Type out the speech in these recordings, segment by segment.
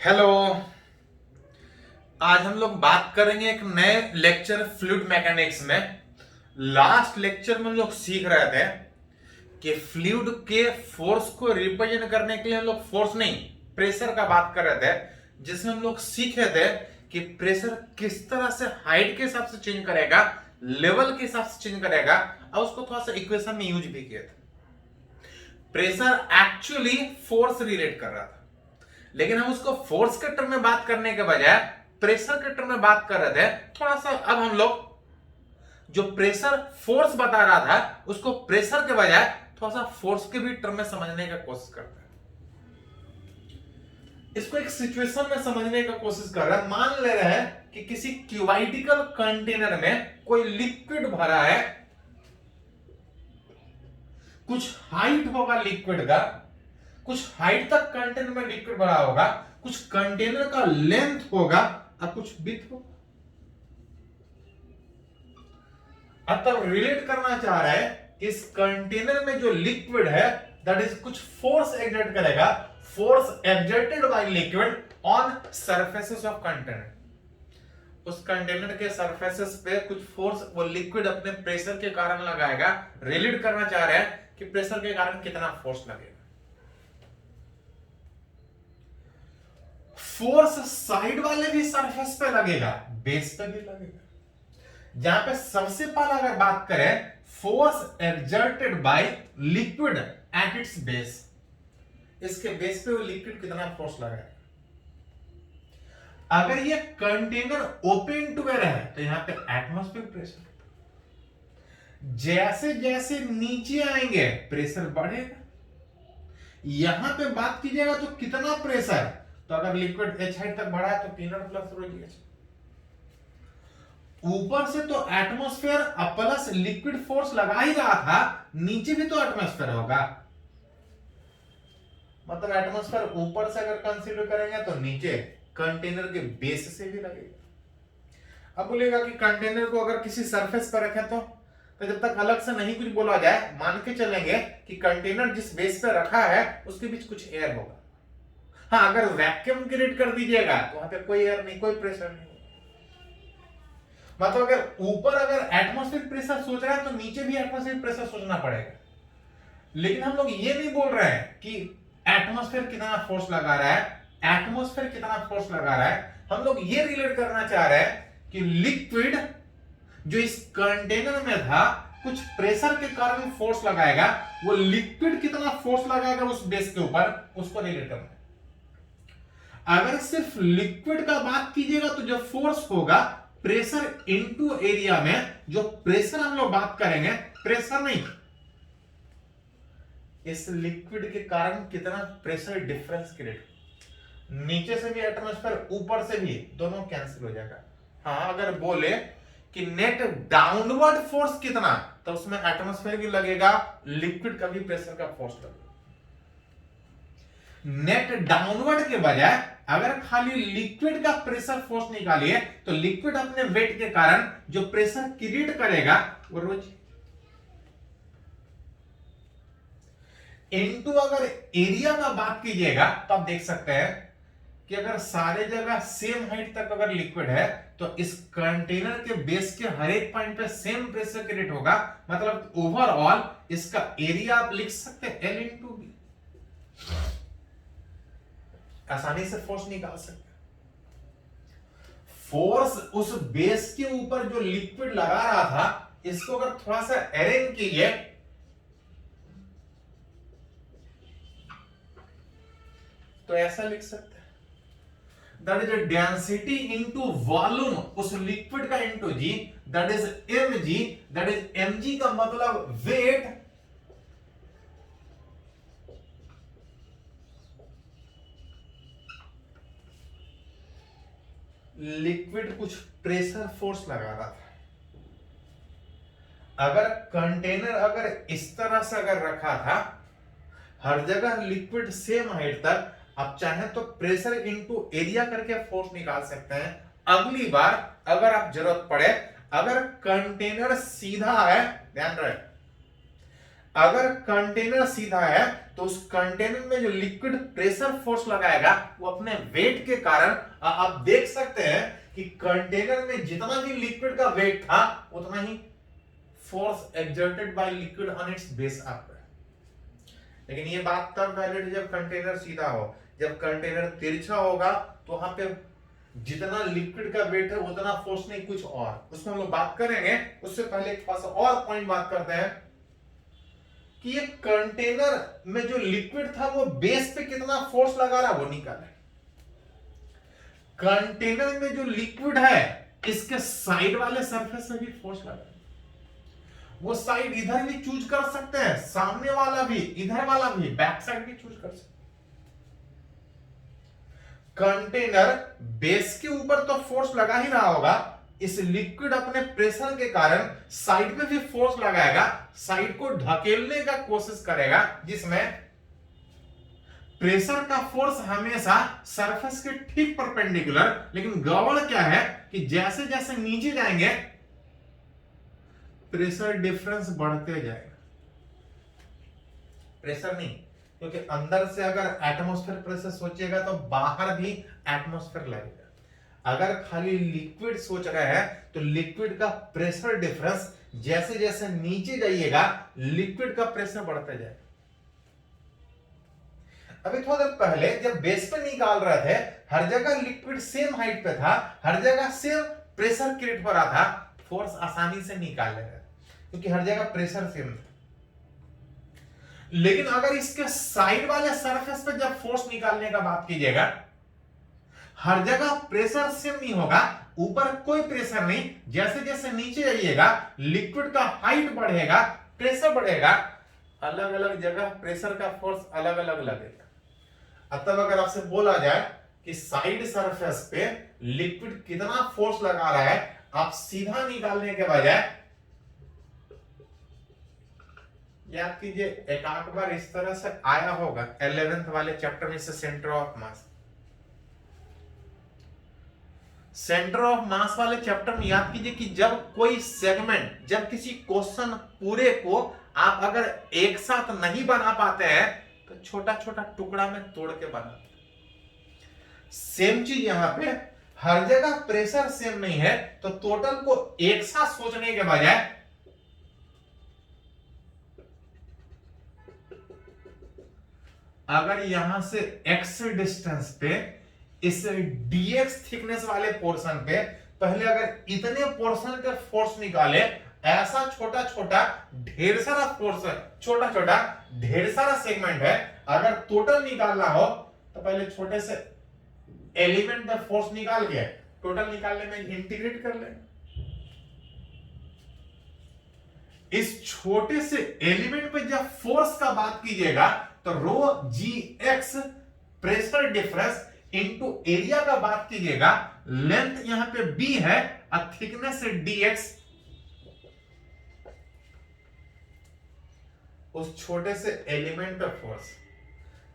Hello. आज हम लोग बात करेंगे एक नए लेक्चर फ्लूइड मैकेनिक्स में। लास्ट लेक्चर में हम लोग सीख रहे थे कि फ्लूइड के फोर्स को रिप्रेजेंट करने के लिए हम लोग फोर्स नहीं प्रेशर का बात कर रहे थे, जिसमें हम लोग सीखे थे कि प्रेशर किस तरह से हाइट के हिसाब से चेंज करेगा, लेवल के हिसाब से चेंज करेगा, और उसको थोड़ा सा इक्वेशन में यूज भी किए थे। प्रेशर एक्चुअली फोर्स रिलेट कर रहा था, लेकिन हम उसको फोर्स के टर्म में बात करने के बजाय प्रेशर के टर्म में बात कर रहे थे। थोड़ा सा अब हम लोग जो प्रेशर फोर्स बता रहा था उसको प्रेशर के बजाय थोड़ा सा फोर्स के भी टर्म में समझने का कोशिश करते हैं। इसको एक सिचुएशन में समझने का कोशिश कर रहे हैं। मान ले रहे हैं कि किसी क्यूबाइटिकल कंटेनर में कोई लिक्विड भरा है, कुछ हाइट होगा लिक्विड का, कुछ हाइट तक कंटेनर में लिक्विड भरा होगा, कुछ कंटेनर का लेंथ होगा और कुछ विड्थ होगा। अब रिलेट करना चाह रहा है कि इस कंटेनर में जो लिक्विड है दैट इज कुछ फोर्स एक्सर्ट करेगा, force exerted by liquid on surfaces of container. उस कंटेनर के सरफेसेस पे कुछ फोर्स वो लिक्विड अपने प्रेशर के कारण लगाएगा। रिलेट करना चाह रहे हैं कि प्रेशर के कारण कितना फोर्स लगेगा। फोर्स साइड वाले भी सरफेस पे लगेगा, बेस पे भी लगेगा। जहां पे सबसे पहले अगर बात करें force exerted by liquid at its base, इसके बेस पे वो लिक्विड कितना फोर्स लगाएगा। अगर ये कंटेनर ओपन टू एयर है तो यहां पे एटमॉस्फेरिक प्रेशर, जैसे जैसे नीचे आएंगे प्रेशर बढ़ेगा। यहां पे बात कीजिएगा तो कितना प्रेशर, तो अगर लिक्विड एच हाइट तक बढ़ा है तो peanut plus rho g H. ऊपर से तो एटमॉस्फेयर प्लस लिक्विड फोर्स लगा ही रहा था, नीचे भी तो एटमॉस्फेयर होगा। मतलब एटमॉस्फेयर ऊपर से अगर कंसीडर करेंगे तो नीचे कंटेनर के बेस से भी लगेगा। अब बोलेगा कि कंटेनर को अगर किसी सरफेस पर रखें तो जब तक अलग से नहीं कुछ बोला जाए मान के चलेंगे कि कंटेनर जिस बेस पे रखा है उसके बीच कुछ एयर होगा। हाँ, अगर वैक्यूम क्रिएट कर दीजिएगा तो वहां पे कोई एयर नहीं, कोई प्रेशर नहीं। मतलब अगर ऊपर अगर एटमॉस्फेरिक प्रेशर सोच रहा है तो नीचे भी एटमॉस्फेरिक प्रेशर सोचना पड़ेगा। लेकिन हम लोग ये नहीं बोल रहे हैं कि एटमॉस्फेयर कितना फोर्स लगा रहा है, एटमॉस्फेयर कितना फोर्स लगा रहा है। हम लोग ये रिलेट करना चाह रहे हैं कि लिक्विड जो इस कंटेनर में था कुछ प्रेशर के कारण फोर्स लगाएगा, वो लिक्विड कितना फोर्स लगाएगा उस बेस के ऊपर, उसको रिलेट करना है। अगर सिर्फ लिक्विड का बात कीजिएगा तो जो फोर्स होगा प्रेशर इनटू एरिया में, जो प्रेशर हम लोग बात करेंगे प्रेशर नहीं, इस लिक्विड के कारण कितना प्रेशर डिफरेंस क्रिएट, नीचे से भी एटमॉस्फेयर ऊपर से भी दोनों कैंसिल हो जाएगा। हाँ, अगर बोले कि नेट डाउनवर्ड फोर्स कितना, तो उसमें एटमॉस्फेयर भी लगेगा, लिक्विड का भी प्रेशर का फोर्स लगेगा। नेट डाउनवर्ड के बजाय अगर खाली लिक्विड का प्रेशर फोर्स निकालिए तो लिक्विड अपने वेट के कारण जो प्रेशर क्रिएट करेगा वो रोज इनटू। अगर एरिया का बात कीजिएगा तो आप देख सकते हैं कि अगर सारे जगह सेम हाइट तक अगर लिक्विड है तो इस कंटेनर के बेस के हर एक पॉइंट पे सेम प्रेशर क्रिएट होगा। मतलब ओवरऑल इसका एरिया आप लिख सकते हैं L इंटू बी, आसानी से फोर्स निकाल सकते हैं। फोर्स उस बेस के ऊपर जो लिक्विड लगा रहा था, इसको अगर थोड़ा सा अरेंज कीजिए तो ऐसा लिख सकते हैं, that is density into volume उस लिक्विड का into g, that is mg, that is mg का मतलब वेट लिक्विड कुछ प्रेशर फोर्स लगा रहा था। अगर कंटेनर अगर इस तरह से अगर रखा था, हर जगह लिक्विड सेम हाइट तक, आप चाहें तो प्रेशर इनटू एरिया करके फोर्स निकाल सकते हैं। अगली बार अगर आप जरूरत पड़े, अगर कंटेनर सीधा है, ध्यान रहे अगर कंटेनर सीधा है तो उस कंटेनर में जो लिक्विड प्रेशर फोर्स लगाएगा वो अपने वेट के कारण, आप देख सकते हैं कि कंटेनर में जितना भी लिक्विड का वेट था उतना ही force exerted by liquid on its base up है। लेकिन ये बात तब वैलिड जब कंटेनर सीधा हो। जब कंटेनर तिरछा होगा तो वहां पे जितना लिक्विड का वेट है उतना फोर्स नहीं, कुछ और, उसमें हम लोग बात करेंगे। उससे पहले थोड़ा सा और पॉइंट बात करते हैं कि ये कंटेनर में जो लिक्विड था वो बेस पे कितना फोर्स लगा रहा वो निकाले। कंटेनर में जो लिक्विड है इसके साइड वाले सरफेस में भी फोर्स लगा, वो साइड इधर भी चूज कर सकते हैं, सामने वाला भी, इधर वाला भी, बैक साइड भी चूज कर सकते हैं। कंटेनर बेस के ऊपर तो फोर्स लगा ही रहा होगा, इस लिक्विड अपने प्रेशर के कारण साइड पे भी फोर्स लगाएगा, साइड को ढकेलने का कोशिश करेगा, जिसमें प्रेशर का फोर्स हमेशा सरफेस के ठीक परपेंडिकुलर। लेकिन गड़बड़ क्या है कि जैसे जैसे नीचे जाएंगे प्रेशर डिफरेंस बढ़ते जाएगा। प्रेशर नहीं, क्योंकि अंदर से अगर एटमॉस्फेयर प्रेशर सोचिएगा तो बाहर भी एटमॉस्फेयर लगेगा। अगर खाली लिक्विड सोच रहे हैं तो लिक्विड का प्रेशर डिफरेंस जैसे जैसे नीचे जाइएगा लिक्विड का प्रेशर बढ़ता जाएगा। अभी थोड़ा देर पहले जब बेस पे निकाल रहे थे हर जगह लिक्विड सेम हाइट पे था, हर जगह सेम प्रेशर क्रिएट हो रहा था, फोर्स आसानी से निकाल ले रहे क्योंकि हर जगह प्रेशर सेम था। लेकिन अगर इसके साइड वाले सरफेस पे जब फोर्स निकालने का बात कीजिएगा, हर जगह प्रेशर सेम नहीं होगा, ऊपर कोई प्रेशर नहीं, जैसे जैसे नीचे जाइएगा लिक्विड का हाइट बढ़ेगा, प्रेशर बढ़ेगा, अलग अलग जगह प्रेशर का फोर्स अलग अलग लगेगा। तब अगर आपसे बोला जाए कि साइड सरफेस पे लिक्विड कितना फोर्स लगा रहा है, आप सीधा निकालने के बजाय याद कीजिए, एक आध बार इस तरह से आया होगा 11th वाले चैप्टर में से centre of mass. Centre of mass वाले चैप्टर में याद कीजिए कि जब कोई सेगमेंट, जब किसी क्वेश्चन पूरे को आप अगर एक साथ नहीं बना पाते हैं तो छोटा छोटा टुकड़ा में तोड़ के बनाते हैं। सेम चीज यहां पे, हर जगह प्रेशर सेम नहीं है तो टोटल को एक साथ सोचने के बजाय अगर यहां से x डिस्टेंस पे इस dx थिकनेस वाले पोर्शन पे पहले अगर इतने पोर्शन के फोर्स निकाले, ऐसा छोटा छोटा ढेर सारा फोर्स है, छोटा छोटा ढेर सारा सेगमेंट है, अगर टोटल निकालना हो तो पहले छोटे से एलिमेंट का फोर्स निकाल के टोटल निकालने में इंटीग्रेट कर ले। इस छोटे से एलिमेंट पे जब फोर्स का बात कीजिएगा तो rho g x pressure difference into area का बात कीजिएगा, लेंथ यहां पे b है और थिकनेस dx, उस छोटे से एलिमेंट का फोर्स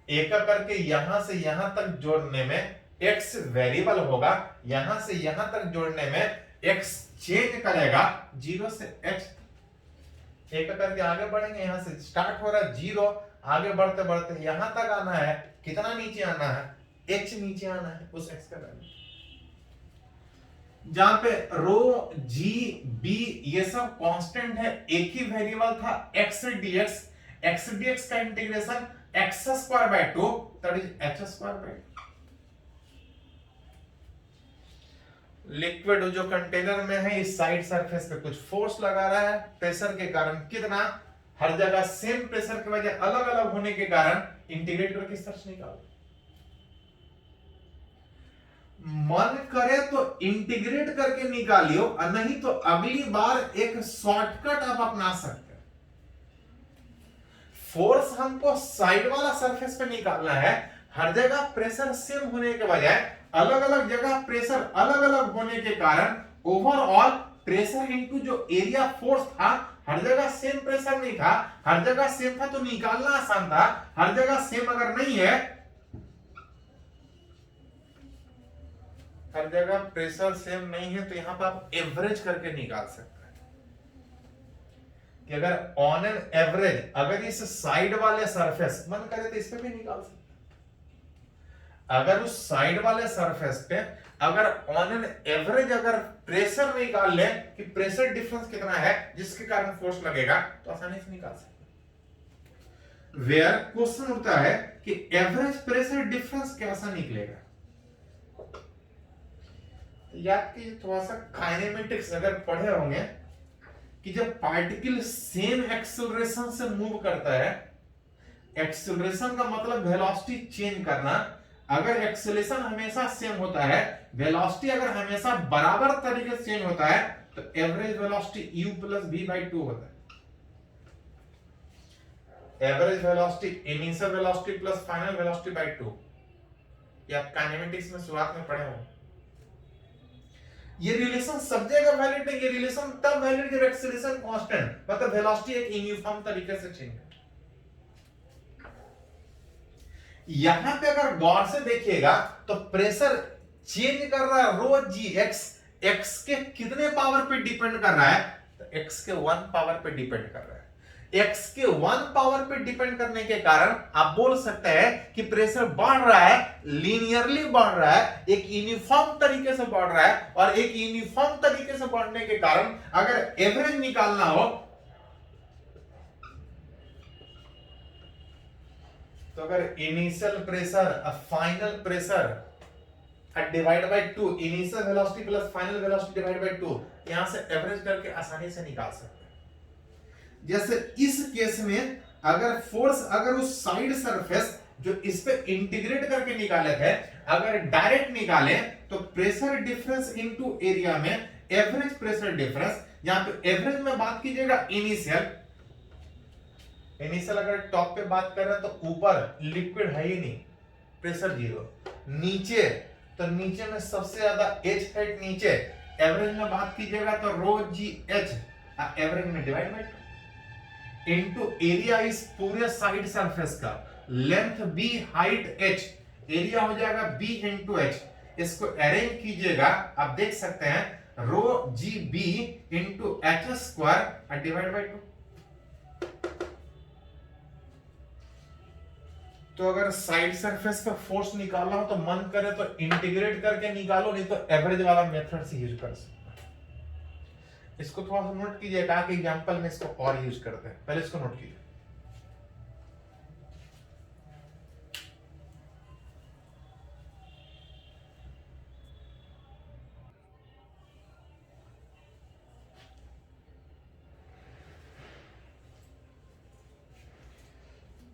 एक करके यहां से यहां तक जोड़ने में x वेरिएबल होगा, यहां से यहां तक जोड़ने में x चेंज करेगा, 0 से x एक करके आगे बढ़ेंगे, यहां से स्टार्ट हो रहा है 0, आगे बढ़ते बढ़ते यहां तक आना है, कितना नीचे आना है, h नीचे आना है, उस x का वैल्यू, जहां पे रो जी बी ये सब कांस्टेंट है, एक ही वेरिएबल था x dx, x dx का integration x² 2 that is h²। Liquid जो कंटेनर में है इस साइड सरफेस पे कुछ फोर्स लगा रहा है, प्रेशर के कारण कितना, हर जगह सेम प्रेशर की वजह अलग अलग होने के कारण इंटीग्रेट करके इस तरह से निकालो। मन करे तो इंटीग्रेट करके निकालियो, और नहीं तो अगली बार एक शॉर्टकट आप अपना सकते हैं। फोर्स हमको साइड वाला सरफेस पे निकालना है, हर जगह प्रेशर सेम होने के बजाय अलग अलग जगह प्रेशर अलग अलग होने के कारण ओवरऑल प्रेशर इनटू जो एरिया फोर्स था, हर जगह सेम प्रेशर नहीं था, हर जगह सेम था तो निकालना आसान था, हर जगह सेम अगर नहीं है, हर जगह प्रेशर सेम नहीं है तो यहां पर आप एवरेज करके निकाल सकते हैं। कि अगर ऑन एन एवरेज अगर इस साइड वाले सरफेस मन करे तो इस पे भी निकाल सकते, अगर उस साइड वाले सरफेस पे अगर ऑन एन एवरेज अगर प्रेशर निकाल ले कि प्रेशर डिफरेंस कितना है जिसके कारण फोर्स लगेगा, तो आसानी से निकाल सकते। वेयर क्वेश्चन उठता है कि एवरेज प्रेशर डिफरेंस कैसा निकलेगा। याद कीजिए थोड़ा सा काइनेमेटिक्स अगर पढ़े होंगे कि जब पार्टिकल सेम एक्सेलरेशन से मूव करता है, एक्सेलरेशन का मतलब वेलोसिटी चेंज करना, अगर एक्सेलरेशन हमेशा सेम होता है, वेलोसिटी अगर हमेशा बराबर तरीके से चेंज होता है, तो average velocity u plus v/2 होता है। Average velocity initial velocity plus final velocity bye 2, ये आप काइनेमेटिक्स में शुरुआत में पढ़े होंगे। ये रिलेशन सब जगह वैलिड है, ये रिलेशन तब वैलिड जब एक्सेलरेशन कांस्टेंट मतलब वेलोसिटी एक यूनिफॉर्म तरीके से चेंज है। यहां पे अगर गौर से देखिएगा तो प्रेशर चेंज कर रहा है रो जी एक्स, एक्स के कितने पावर पे डिपेंड कर रहा है, तो एक्स के 1 पावर पे डिपेंड कर रहा है। एक्स के 1 पावर पे डिपेंड करने के कारण आप बोल सकते हैं कि प्रेशर बढ़ रहा है, लीनियरली बढ़ रहा है, एक यूनिफॉर्म तरीके से बढ़ रहा है, और एक यूनिफॉर्म तरीके से बढ़ने के कारण अगर एवरेज निकालना हो तो अगर initial pressure final pressure divide by 2, initial velocity plus final velocity divide by 2, यहां से एवरेज करके आसानी से निकाल सकते हैं। जैसे इस केस में अगर फोर्स अगर उस साइड सरफेस जो इस पे इंटीग्रेट करके निकाले थे अगर डायरेक्ट निकाले तो प्रेशर डिफरेंस इनटू एरिया में एवरेज प्रेशर डिफरेंस, यहां पे एवरेज में बात कीजिएगा इनिशियल, इनिशियल अगर टॉप पे बात कर रहे हैं तो ऊपर लिक्विड है ही नहीं, प्रेशर 0, नीचे तो नीचे में सबसे ज्यादा एच हाइट नीचे, एवरेज में बात कीजिएगा तो रो जी एच, एवरेज में डिवाइड बाय 2 इनटू एरिया इस पूरे साइड सरफेस का, length b height h, area हो जाएगा बी इनटू एच। इसको अरेंज कीजिएगा आप देख सकते हैं rho g b into h square divide by 2। तो अगर साइड सरफेस पे फोर्स निकालना हो तो मन करे तो इंटीग्रेट करके निकालो, नहीं तो एवरेज वाला मेथड से यूज कर सकते हैं। इसको थोड़ा सा नोट कीजिएगा कि एग्जांपल में इसको और यूज करते हैं, पहले इसको नोट कीजिए।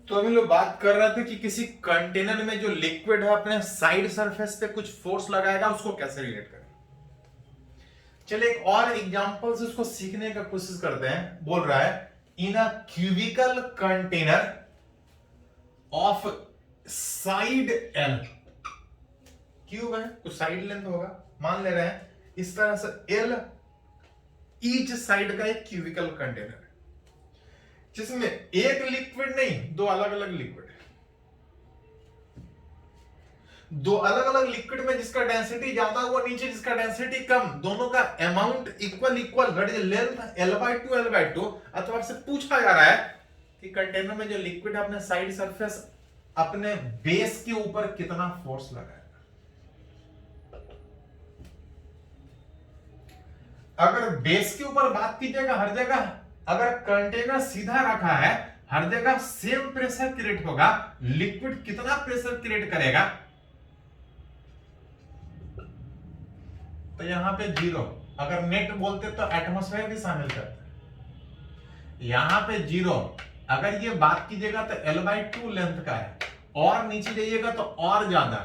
तो हम लोग बात कर रहे थे कि किसी कंटेनर में जो लिक्विड है अपने साइड सरफेस पे कुछ फोर्स लगाएगा, उसको कैसे रिलेट करें। चलिए एक और एग्जांपल से उसको सीखने का कोशिश करते हैं। बोल रहा है in a cubical container of side l, cube है तो साइड लेंथ होगा, मान ले रहे हैं इस तरह से एल ईच साइड का एक क्यूबिकल कंटेनर है जिसमें एक लिक्विड नहीं दो अलग अलग लिक्विड है, दो अलग अलग लिक्विड में जिसका डेंसिटी ज्यादा वो नीचे जिसका डेंसिटी कम, दोनों का amount equal equal that is length L/2 अथवा आपसे पूछा जा रहा है कि कंटेनर में जो लिक्विड है अपने साइड सरफेस अपने बेस के ऊपर कितना फोर्स लगाएगा। अगर बेस के ऊपर बात कीजिएगा हर जगह अगर कंटेनर सीधा रखा है हर जगह सेम प्रेशर क्रिएट होगा, लिक्विड कितना प्रेशर क्रिएट करेगा, तो यहां पे 0, अगर नेट बोलते तो एटमॉस्फेयर भी शामिल करते, यहां पे 0। अगर ये बात कीजिएगा तो L/2 लेंथ का है, और नीचे जाइएगा तो और ज्यादा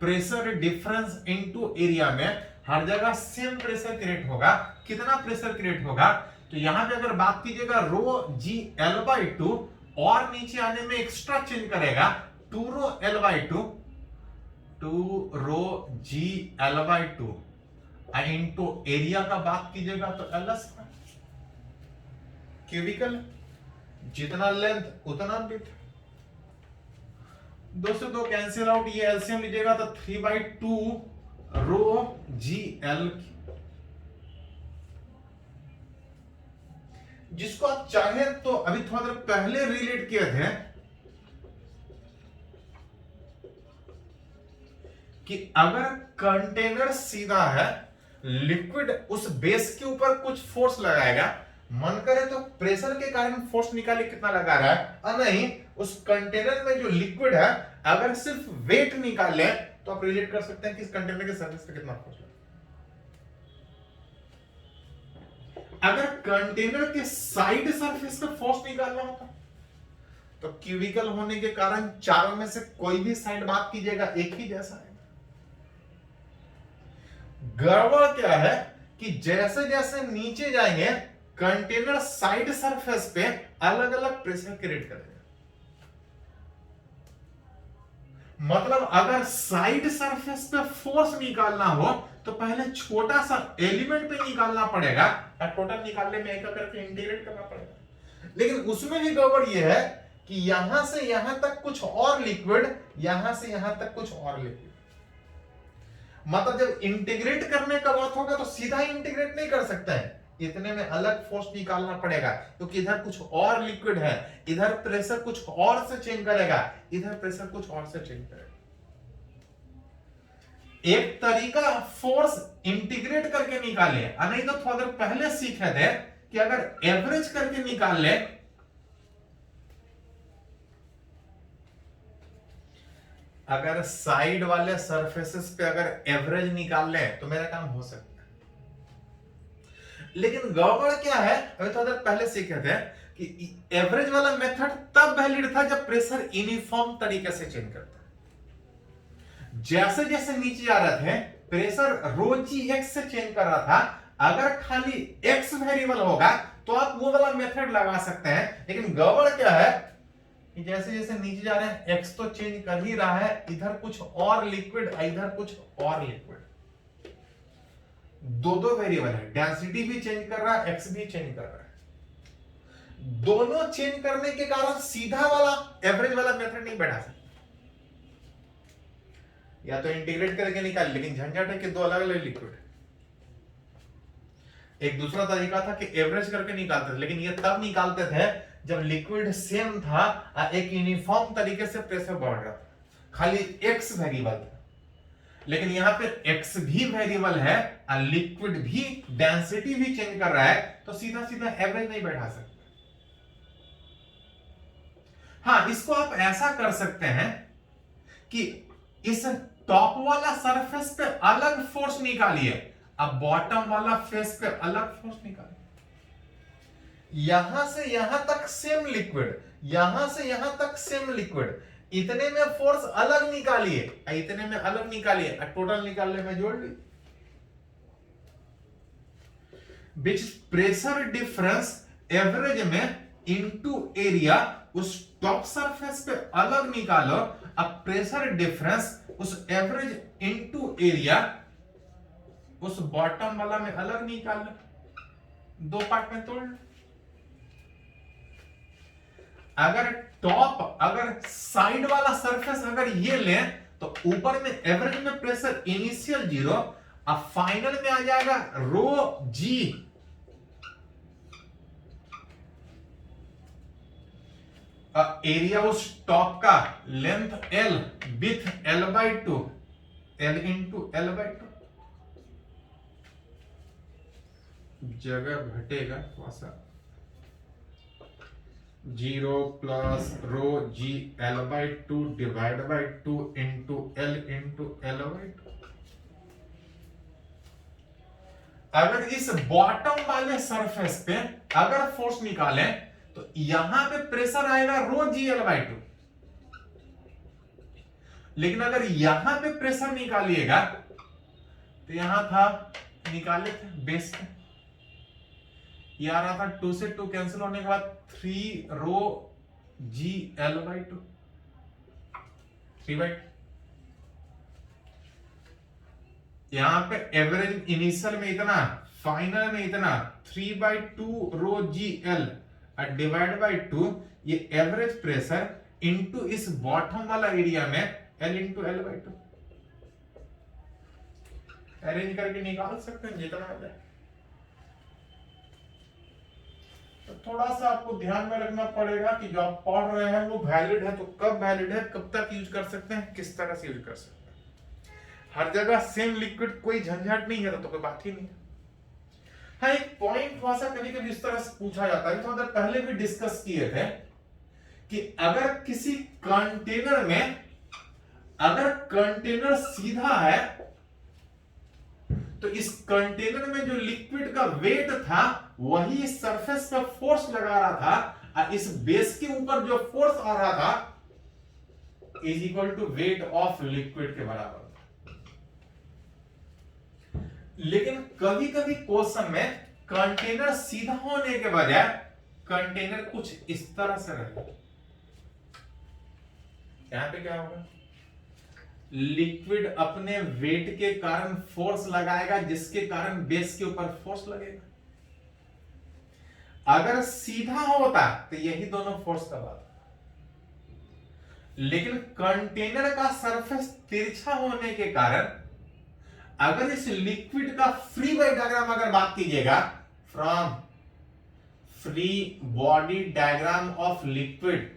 प्रेशर डिफरेंस इनटू एरिया में हर जगह सेम प्रेशर क्रिएट होगा, कितना प्रेशर क्रिएट होगा, तो यहां पे अगर बात कीजिएगा रो जी L/2 और नीचे आने में एक्स्ट्रा चेंज करेगा 2 रो L/2, 2 रो जी L/2 इनटू एरिया का बात कीजिएगा तो L स्क्वायर, क्यूबिकल जितना लेंथ उतना विड्थ, 2 से 2 कैंसिल आउट, ये एलसीएम लीजिएगा तो 3/2 रो जी एल। जिसको आप चाहे तो अभी थोड़ा देर पहले रिलेट किए थे कि अगर कंटेनर सीधा है, लिक्विड उस बेस के ऊपर कुछ फोर्स लगाएगा, मन करे तो प्रेशर के कारण फोर्स निकाले कितना लगा रहा है, और नहीं उस कंटेनर में जो लिक्विड है अगर सिर्फ वेट निकाले तो आप रिलेट कर सकते हैं कि इस कंटेनर के सरफेस पे कितना फोर्स लगा। अगर कंटेनर के साइड सरफेस पे फोर्स निकालना होता तो क्यूबिकल होने के कारण चारों में से कोई भी साइड बात कीजिएगा एक ही जैसा है। गड़बड़ क्या है कि जैसे जैसे नीचे जाएंगे कंटेनर साइड सरफेस पे अलग अलग प्रेशर क्रिएट करेगा। मतलब अगर साइड सरफेस पे फोर्स निकालना हो तो पहले छोटा सा एलिमेंट पे निकालना पड़ेगा और टोटल निकालने में एक करके इंटीग्रेट करना पड़ेगा। लेकिन उसमें भी गड़बड़ यह है कि यहां से यहां तक कुछ और लिक्विड, यहां से यहां तक कुछ और लिक्विड। मतलब जब इंटीग्रेट करने का बात होगा तो सीधा इंटीग्रेट नहीं कर सकते हैं, इतने में अलग फोर्स निकालना पड़ेगा क्योंकि इधर कुछ और लिक्विड है, इधर प्रेशर कुछ और से चेंज करेगा, इधर प्रेशर कुछ और से चेंज करेगा। एक तरीका फोर्स इंटीग्रेट करके निकाले, नहीं तो थोड़ा देर पहले सीखे थे कि अगर एवरेज करके निकाल ले, अगर साइड वाले सरफेसेस पे अगर एवरेज निकाल ले तो मेरा काम हो सकता है। लेकिन गड़बड़ क्या है, अभी थोड़ा देर पहले सीखे थे कि एवरेज वाला मेथड तब वैलिड था जब प्रेशर यूनिफॉर्म तरीके से चेंज करता है। जैसे जैसे नीचे जा रहे थे प्रेशर रो जी एक्स से चेंज कर रहा था, अगर खाली एक्स वेरिएबल होगा तो आप वो वाला मेथड लगा सकते हैं। लेकिन गड़बड़ क्या है कि जैसे जैसे नीचे जा रहे हैं एक्स तो चेंज कर ही रहा है, इधर कुछ और लिक्विड, इधर कुछ और लिक्विड, दो दो वेरिएबल है, डेंसिटी भी चेंज कर रहा है, एक्स भी चेंज कर रहा है। दोनों चेंज करने के कारण सीधा वाला एवरेज वाला मेथड नहीं बैठा सकते, या तो इंटीग्रेट करके निकाल, लेकिन झंझट है कि दो अलग अलग लिक्विड। एक दूसरा तरीका था कि एवरेज करके निकालते थे, लेकिन ये तब निकालते थे जब लिक्विड सेम था, एक यूनिफॉर्म तरीके से प्रेशर बढ़ रहा था, खाली एक्स वेरिएबल था। लेकिन यहां पे एक्स भी वेरिएबल है और लिक्विड भी डेंसिटी भी चेंज कर रहा है, तो सीधा सीधा एवरेज नहीं बैठा सकते। हाँ, इसको आप ऐसा कर सकते हैं कि इस टॉप वाला सरफेस पे अलग फोर्स निकालिए, अब बॉटम वाला फेस पे अलग फोर्स निकालिए। यहां से यहां तक सेम लिक्विड, यहां से यहां तक सेम लिक्विड, इतने में फोर्स अलग निकालिए, इतने में अलग निकालिए, टोटल निकालने में जोड़ ली। विच प्रेशर डिफरेंस एवरेज में इनटू एरिया, उस टॉप सरफेस पे अलग निकालो, अब प्रेशर डिफरेंस उस एवरेज इनटू एरिया उस बॉटम वाला में अलग निकाल लो, दो पार्ट में तोड़ लो। अगर टॉप, अगर साइड वाला सरफेस अगर ये ले तो ऊपर में एवरेज में प्रेशर इनिशियल 0, अब फाइनल में आ जाएगा रो जी, एरिया उस टॉप का, length L, with L/2, L into L/2, जगह घटेगा थोड़ा सा, 0 plus rho g L/2 divide by 2 into L into L/2। अगर इस बॉटम वाले सरफेस पे अगर फोर्स निकालें तो यहां पे प्रेशर आएगा रो जी L/2, लेकिन अगर यहां पे प्रेशर निकालिएगा तो यहां था, निकाले थे बेस पे, ये आ रहा था 2 से 2 कैंसिल होने के बाद 3 रो जी L/2, 3/2। यहां पे एवरेज इनिशियल में इतना, फाइनल में इतना, 3/2 रो जी एल डिवाइड बाई 2, ये एवरेज प्रेशर इनटू इस बॉटम वाला एरिया में L इंटू L/2। अरेंज करके निकाल सकते हैं जितना आ जाए। तो थोड़ा सा आपको ध्यान में रखना पड़ेगा कि जो आप पढ़ रहे हैं वो वैलिड है तो कब वैलिड है, कब तक यूज कर सकते हैं, किस तरह से यूज कर सकते हैं। हर जगह सेम लिक्विड कोई झंझट नहीं है तो कोई बात ही नहीं है। हाँ, एक पॉइंट थोड़ा सा कभी कभी इस तरह से पूछा जाता है, थोड़ा देर पहले भी डिस्कस किए थे कि अगर किसी कंटेनर में, अगर कंटेनर सीधा है तो इस कंटेनर में जो लिक्विड का वेट था वही इस सरफेस पर फोर्स लगा रहा था, और इस बेस के ऊपर जो फोर्स आ रहा था is equal to weight of liquid के बराबर। लेकिन कभी कभी क्वेश्चन में कंटेनर सीधा होने के बजाय कंटेनर कुछ इस तरह से रहे, यहां पे क्या होगा, लिक्विड अपने वेट के कारण फोर्स लगाएगा जिसके कारण बेस के ऊपर फोर्स लगेगा। अगर सीधा होता तो यही दोनों फोर्स का बात, लेकिन कंटेनर का सरफेस तिरछा होने के कारण अगर इस लिक्विड का फ्री बॉडी डायग्राम अगर बात कीजिएगा, from free body diagram of liquid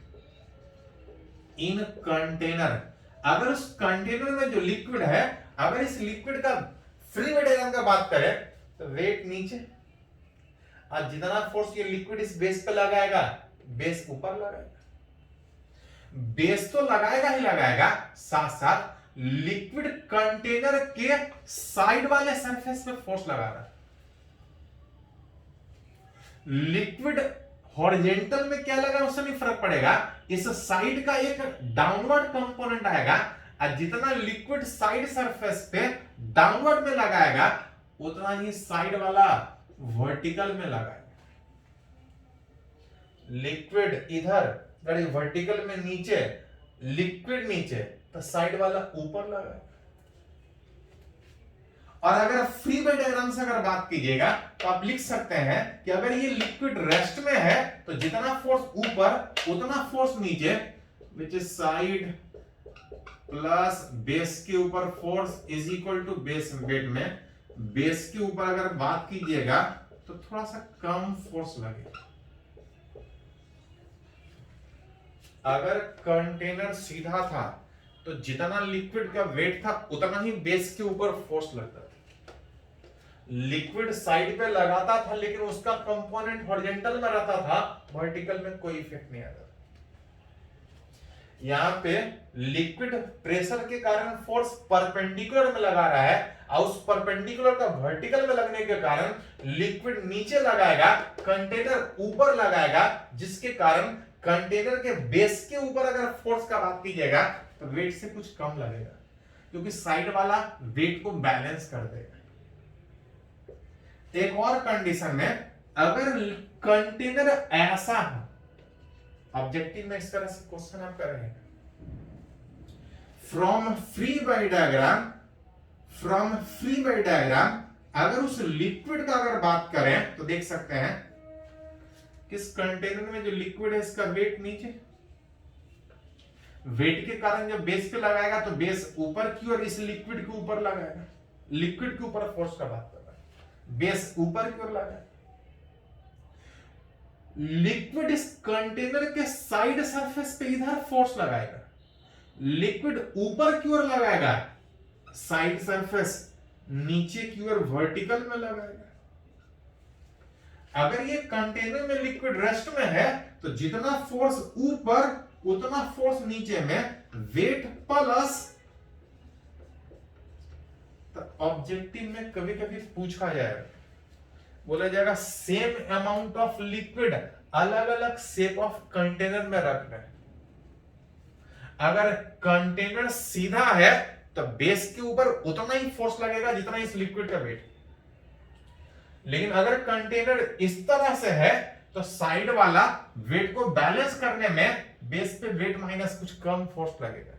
in container, अगर उस कंटेनर में जो लिक्विड है, अगर इस लिक्विड का फ्री बॉडी डायग्राम का बात करें तो वेट नीचे, और जितना फोर्स ये लिक्विड इस बेस पे लगाएगा बेस ऊपर लगाएगा, बेस तो लगाएगा ही लगाएगा, साथ साथ लिक्विड कंटेनर के साइड वाले सरफेस पे फोर्स लगा रहा है। लिक्विड हॉरिजेंटल में क्या लगा उससे नहीं फर्क पड़ेगा, इस साइड का एक डाउनवर्ड कंपोनेंट आएगा, और जितना लिक्विड साइड सरफेस पे डाउनवर्ड में लगाएगा उतना ही साइड वाला वर्टिकल में लगाएगा। लिक्विड इधर वर्टिकल में नीचे, लिक्विड नीचे, तो साइड वाला ऊपर लगाएगा। और अगर फ्री बॉडी डायग्राम से अगर बात कीजिएगा तो आप लिख सकते हैं कि अगर ये लिक्विड रेस्ट में है तो जितना फोर्स ऊपर उतना फोर्स नीचे, which is side plus base के ऊपर force is equal to base weight में, बेस के ऊपर अगर बात कीजिएगा तो थोड़ा सा कम फोर्स लगेगा। अगर कंटेनर सीधा था तो जितना लिक्विड का वेट था उतना ही बेस के ऊपर फोर्स लगता था। लिक्विड साइड पे लगाता था लेकिन उसका कंपोनेंट हॉरिजॉन्टल में रहता था, वर्टिकल में कोई इफेक्ट नहीं आता। यहां पे लिक्विड प्रेशर के कारण फोर्स परपेंडिकुलर में लगा रहा है, और उस परपेंडिकुलर का वर्टिकल में लगने के कारण लिक्विड नीचे लगाएगा, कंटेनर ऊपर लगाएगा, जिसके कारण कंटेनर के बेस के ऊपर अगर फोर्स का बात कीजिएगा तो वेट से कुछ कम लगेगा, क्योंकि साइड वाला वेट को बैलेंस कर देगा। एक और कंडीशन में अगर कंटेनर ऐसा है, ऑब्जेक्टिव में इस तरह से क्वेश्चन आप कर रहे हैं, from free body diagram, from free body diagram अगर उस लिक्विड का अगर बात करें तो देख सकते हैं किस कंटेनर में जो लिक्विड है इसका वेट नीचे, वेट के कारण जब बेस पे लगाएगा तो बेस ऊपर की ओर इस लिक्विड के ऊपर लगाएगा, लिक्विड के ऊपर फोर्स का बात कर रहा है, बेस ऊपर की ओर लगाएगा। लिक्विड इस कंटेनर के साइड सरफेस पे इधर फोर्स लगाएगा, लिक्विड ऊपर की ओर लगाएगा, साइड सरफेस नीचे की ओर वर्टिकल में लगाएगा। अगर ये कंटेनर में लिक्विड रेस्ट में है तो जितना फोर्स ऊपर उतना फोर्स नीचे में, वेट प्लस, तो ऑब्जेक्टिव में कभी कभी पूछा जाएगा, बोला जाएगा सेम अमाउंट ऑफ लिक्विड अलग अलग शेप ऑफ कंटेनर में रखना है। अगर कंटेनर सीधा है तो बेस के ऊपर उतना ही फोर्स लगेगा जितना इस लिक्विड का वेट, लेकिन अगर कंटेनर इस तरह से है तो साइड वाला वेट को बैलेंस करने में बेस पे वेट माइनस कुछ कम फोर्स लगेगा।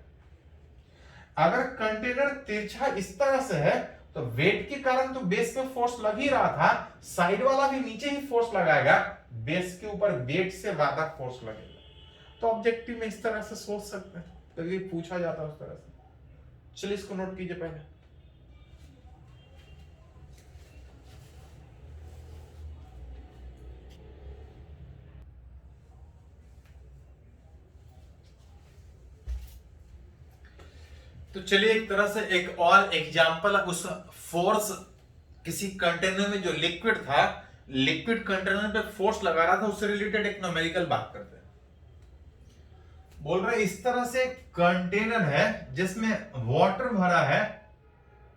अगर कंटेनर तिरछा इस तरह से है तो वेट के कारण तो बेस पे फोर्स लग ही रहा था, साइड वाला भी नीचे ही फोर्स लगाएगा, बेस के ऊपर वेट से ज्यादा फोर्स लगेगा। तो ऑब्जेक्टिव में इस तरह से सोच सकते हैं, तो ये पूछा जाता है उस तरह से। चलिए इसको नोट कीजिए पहले। तो चलिए एक तरह से एक और एग्जांपल उस फोर्स, किसी कंटेनर में जो लिक्विड था, लिक्विड कंटेनर पे फोर्स लगा रहा था, उससे रिलेटेड एक न्यूमेरिकल बात करते हैं। बोल रहे इस तरह से कंटेनर है जिसमें वाटर भरा है,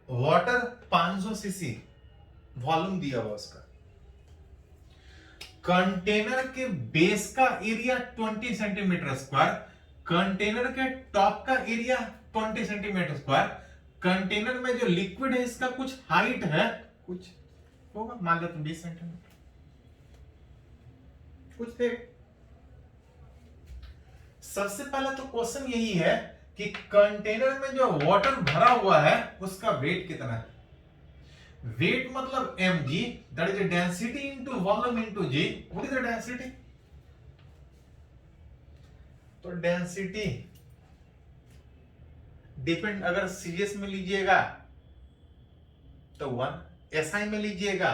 वाटर 500 सीसी वॉल्यूम दिया हुआ उसका। कंटेनर के बेस का एरिया 20 सेंटीमीटर स्क्वायर, कंटेनर के टॉप का एरिया 20 सेंटीमीटर स्क्वायर। कंटेनर में जो लिक्विड है इसका कुछ हाइट है, कुछ होगा मान लो 20 सेंटीमीटर कुछ थे। सबसे पहला तो क्वेश्चन यही है कि कंटेनर में जो वाटर भरा हुआ है उसका वेट कितना है। वेट मतलब mg, that is density into volume into g। What is the density? तो डेंसिटी डिपेंड, अगर सीरियस में लीजिएगा तो 1, एसआई में लीजिएगा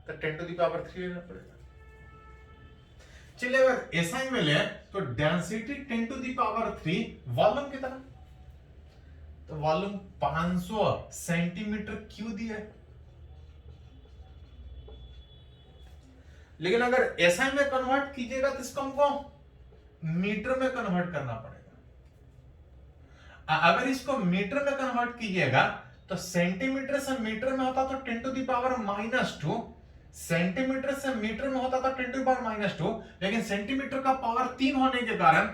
तो 10⁻³ लेना पड़ेगा। चलिए अगर एसआई में ले तो डेंसिटी 10⁻³, वॉल्यूम कितना? तो वॉल्यूम 500 सेंटीमीटर क्यूब दिया है। लेकिन अगर एसआई में कन्वर्ट कीजिएगा तो इसको हमको मीटर में कन्वर्ट करना पड़ेगा। अगर इसको मीटर में कन्वर्ट कीजिएगा तो सेंटीमीटर से मीटर में होता तो 10⁻², सेंटीमीटर से मीटर में होता था 10⁻², लेकिन सेंटीमीटर का पावर 3 होने के कारण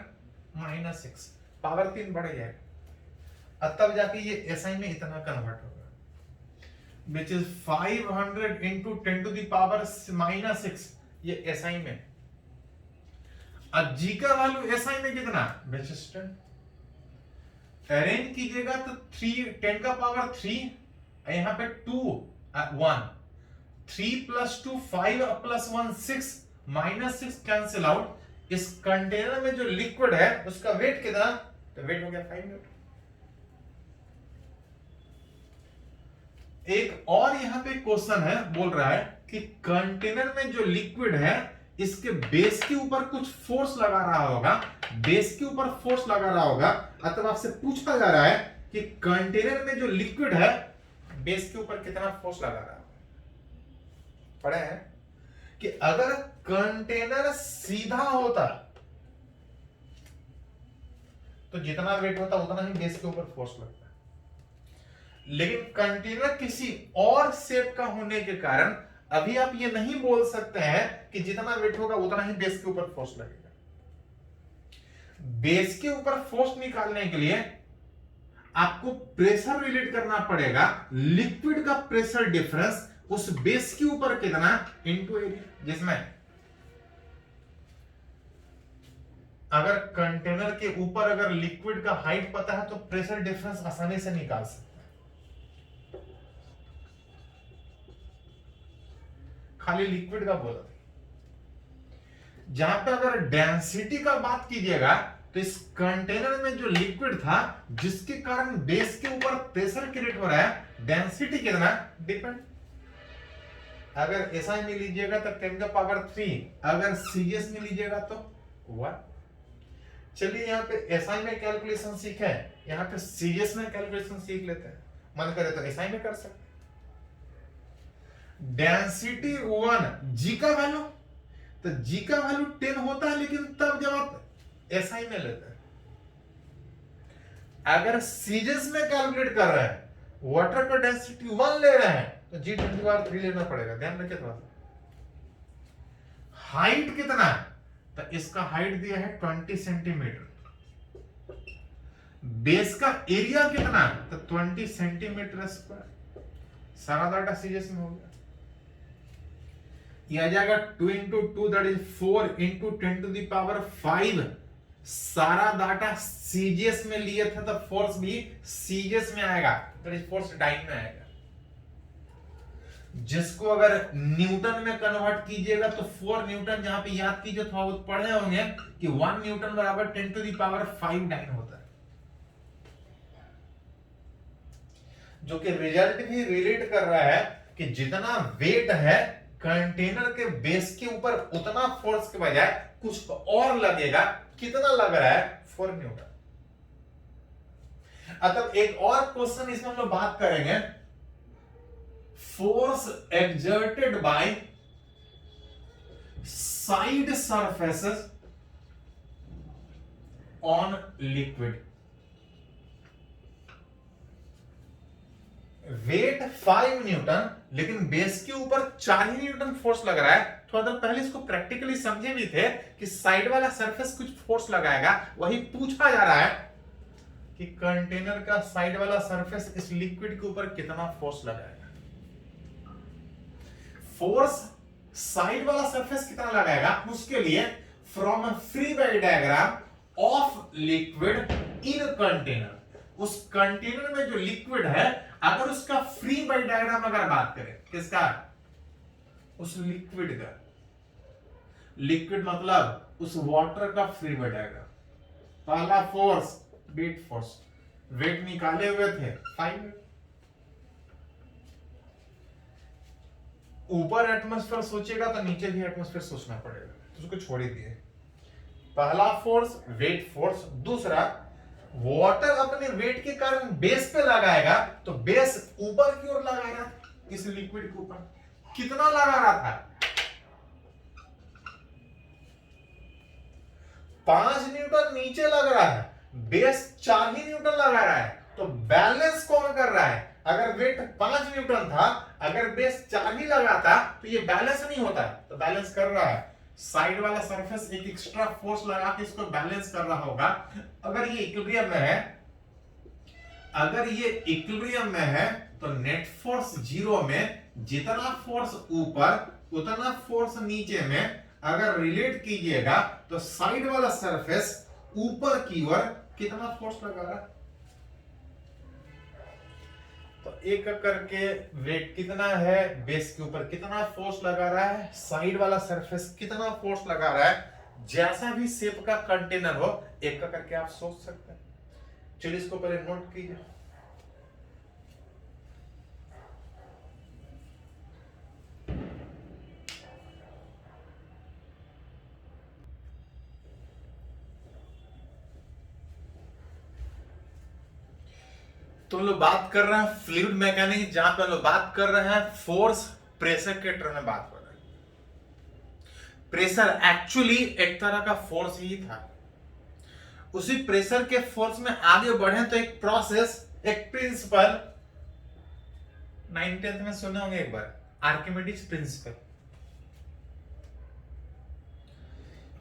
-6, पावर 3 बढ़ जाएगा। तब जाके ये एसआई में इतना कन्वर्ट होगा, which is 500 into 10⁻⁻6, ये एसआई में। अब जी का वैल्यू एसआई में कितना? अरेंज कीजिएगा तो 10⁻³ यहां पे 2 1, 3 + 2 5 + 1 6, -6 कैंसिल आउट। इस कंटेनर में जो लिक्विड है उसका वेट कितना? तो वेट हो गया 5 न्यूटन। एक और यहां पे क्वेश्चन है, बोल रहा है कि कंटेनर में जो लिक्विड है इसके बेस के ऊपर कुछ फोर्स लगा रहा होगा, बेस के ऊपर फोर्स लगा रहा होगा। अतः आपसे पूछा जा रहा है कि कंटेनर में जो लिक्विड है बेस के ऊपर कितना फोर्स लगा रहा है। पढ़े हैं कि अगर कंटेनर सीधा होता तो जितना वेट होता उतना ही बेस के ऊपर फोर्स लगता है, लेकिन कंटेनर किसी और शेप का होने के कारण अभी आप ये नहीं बोल सकते हैं कि जितना वेट होगा उतना ही बेस के ऊपर फोर्स लगेगा। बेस के ऊपर फोर्स निकालने के लिए आपको प्रेशर रिलेट करना पड़ेगा, लिक्विड का प्रेशर डिफरेंस उस बेस के ऊपर कितना इनटू एरिया, जिसमें अगर कंटेनर के ऊपर अगर लिक्विड का हाइट पता है तो प्रेशर डिफरेंस आसानी से निकाल सकते हैं। खाली लिक्विड का बोला था। जहां पे अगर डेंसिटी का बात कीजिएगा तो इस कंटेनर में जो लिक्विड था जिसके कारण बेस के ऊपर प्रेशर क्रिएट हो रहा है, डेंसिटी कितना डिपेंड। अगर एसआई में लीजिएगा तो 10⁻³, अगर सीएस में लीजिएगा तो 1। चलिए यहाँ पे एसआई में कैलकुलेशन सीखे, यहाँ पे सीएस में कैलकुलेशन सीख लेते हैं। मन करे तो एसआई में कर सकते। डेंसिटी 1, जी का वैल्यू, तो जी का वैल्यू 10 होता है, लेकिन तब जब आप एसआई में लेते हैं। अगर सीजीएस में कैलकुलेट कर रहे हैं, वाटर का डेंसिटी 1 ले रहे हैं तो जी 10⁻³ लेना पड़ेगा। ध्यान रखिए थोड़ा सा। हाइट कितना है? तो इसका हाइट दिया है 20 सेंटीमीटर। बेस का एरिया कितना है? तो 20 सेंटीमीटर स्क्वायर। सारा डाटा सीजीएस में हो गया। यह आ जाएगा 2 × 2 दैट इज 4 × 10⁵। सारा डाटा सीजीएस में लिए थे तो फोर्स भी सीजीएस में आएगा, दैट इज फोर्स डाइन में आएगा। जिसको अगर न्यूटन में कन्वर्ट कीजिएगा तो 4 न्यूटन, जहां पे याद कीजिए थोड़ा बहुत पढ़े होंगे कि 1 न्यूटन बराबर 10⁵ डाइन होता है। जो कि रिजल्ट भी रिलेट कर रहा है कि जितना वेट है कंटेनर के बेस के ऊपर उतना फोर्स के बजाय कुछ और लगेगा। कितना लग रहा है? 4 न्यूटन। मतलब एक और क्वेश्चन इसमें हम लोग बात करेंगे, force exerted by side surfaces on liquid. Weight 5 newton, लेकिन बेस के ऊपर 4 ही न्यूटन फोर्स लग रहा है। थोड़ा देर पहले इसको प्रैक्टिकली समझे भी थे कि साइड वाला सरफेस कुछ फोर्स लगाएगा, वही पूछा जा रहा है कि कंटेनर का साइड वाला सरफेस इस लिक्विड के ऊपर कितना फोर्स लगाएगा। फोर्स साइड वाला सरफेस कितना लगाएगा, उसके लिए from free body diagram of liquid in container, उस कंटेनर में जो लिक्विड है अगर उसका फ्री बॉडी डायग्राम अगर बात करें, किसका, उस लिक्विड का, लिक्विड मतलब उस वाटर का फ्री बॉडी डायग्राम। पहला फोर्स वेट फोर्स, वेट निकाले हुए थे 5, ऊपर एटमॉस्फेयर सोचेगा तो नीचे भी एटमॉस्फेयर सोचना पड़ेगा, तो उसको छोड़ ही दिए। पहला फोर्स वेट फोर्स, दूसरा वाटर अपने वेट के कारण बेस पे लगाएगा, तो बेस ऊपर की ओर लगा रहा था इस लिक्विड के ऊपर, कितना लगा रहा था, 5 न्यूटन नीचे लग रहा है, बेस 4 ही न्यूटन लगा रहा है, तो बैलेंस कौन कर रहा है, अगर वेट 5 न्यूटन था, अगर बेस 4 ही लगा था तो ये बैलेंस नहीं होता, तो बैलेंस कर रहा है। साइड वाला सरफेस एक एक्स्ट्रा फोर्स लगा के इसको बैलेंस कर रहा होगा। अगर ये इक्विलिब्रियम में है, अगर ये इक्विलिब्रियम में है तो नेट फोर्स 0 में जितना फोर्स ऊपर उतना फोर्स नीचे में अगर रिलेट कीजिएगा तो साइड वाला सरफेस ऊपर की ओर कितना फोर्स लगा रहा है, तो एक करके वेट कितना है, बेस के ऊपर कितना फोर्स लगा रहा है, साइड वाला सरफेस कितना फोर्स लगा रहा है। जैसा भी शेप का कंटेनर हो, एक करके आप सोच सकते हैं। चलिए इसको पहले नोट कीजिए। तो हम लोग बात कर रहे हैं फ्लूइड मैकेनिक्स, जहां पे हम लोग बात कर रहे हैं फोर्स प्रेशर के टर्म में बात कर रहे हैं। प्रेशर एक्चुअली एक तरह का फोर्स ही था, उसी प्रेशर के फोर्स में आगे बढ़े तो एक प्रोसेस, एक प्रिंसिपल 9th में सुने होंगे एक बार, आर्किमिडीज प्रिंसिपल,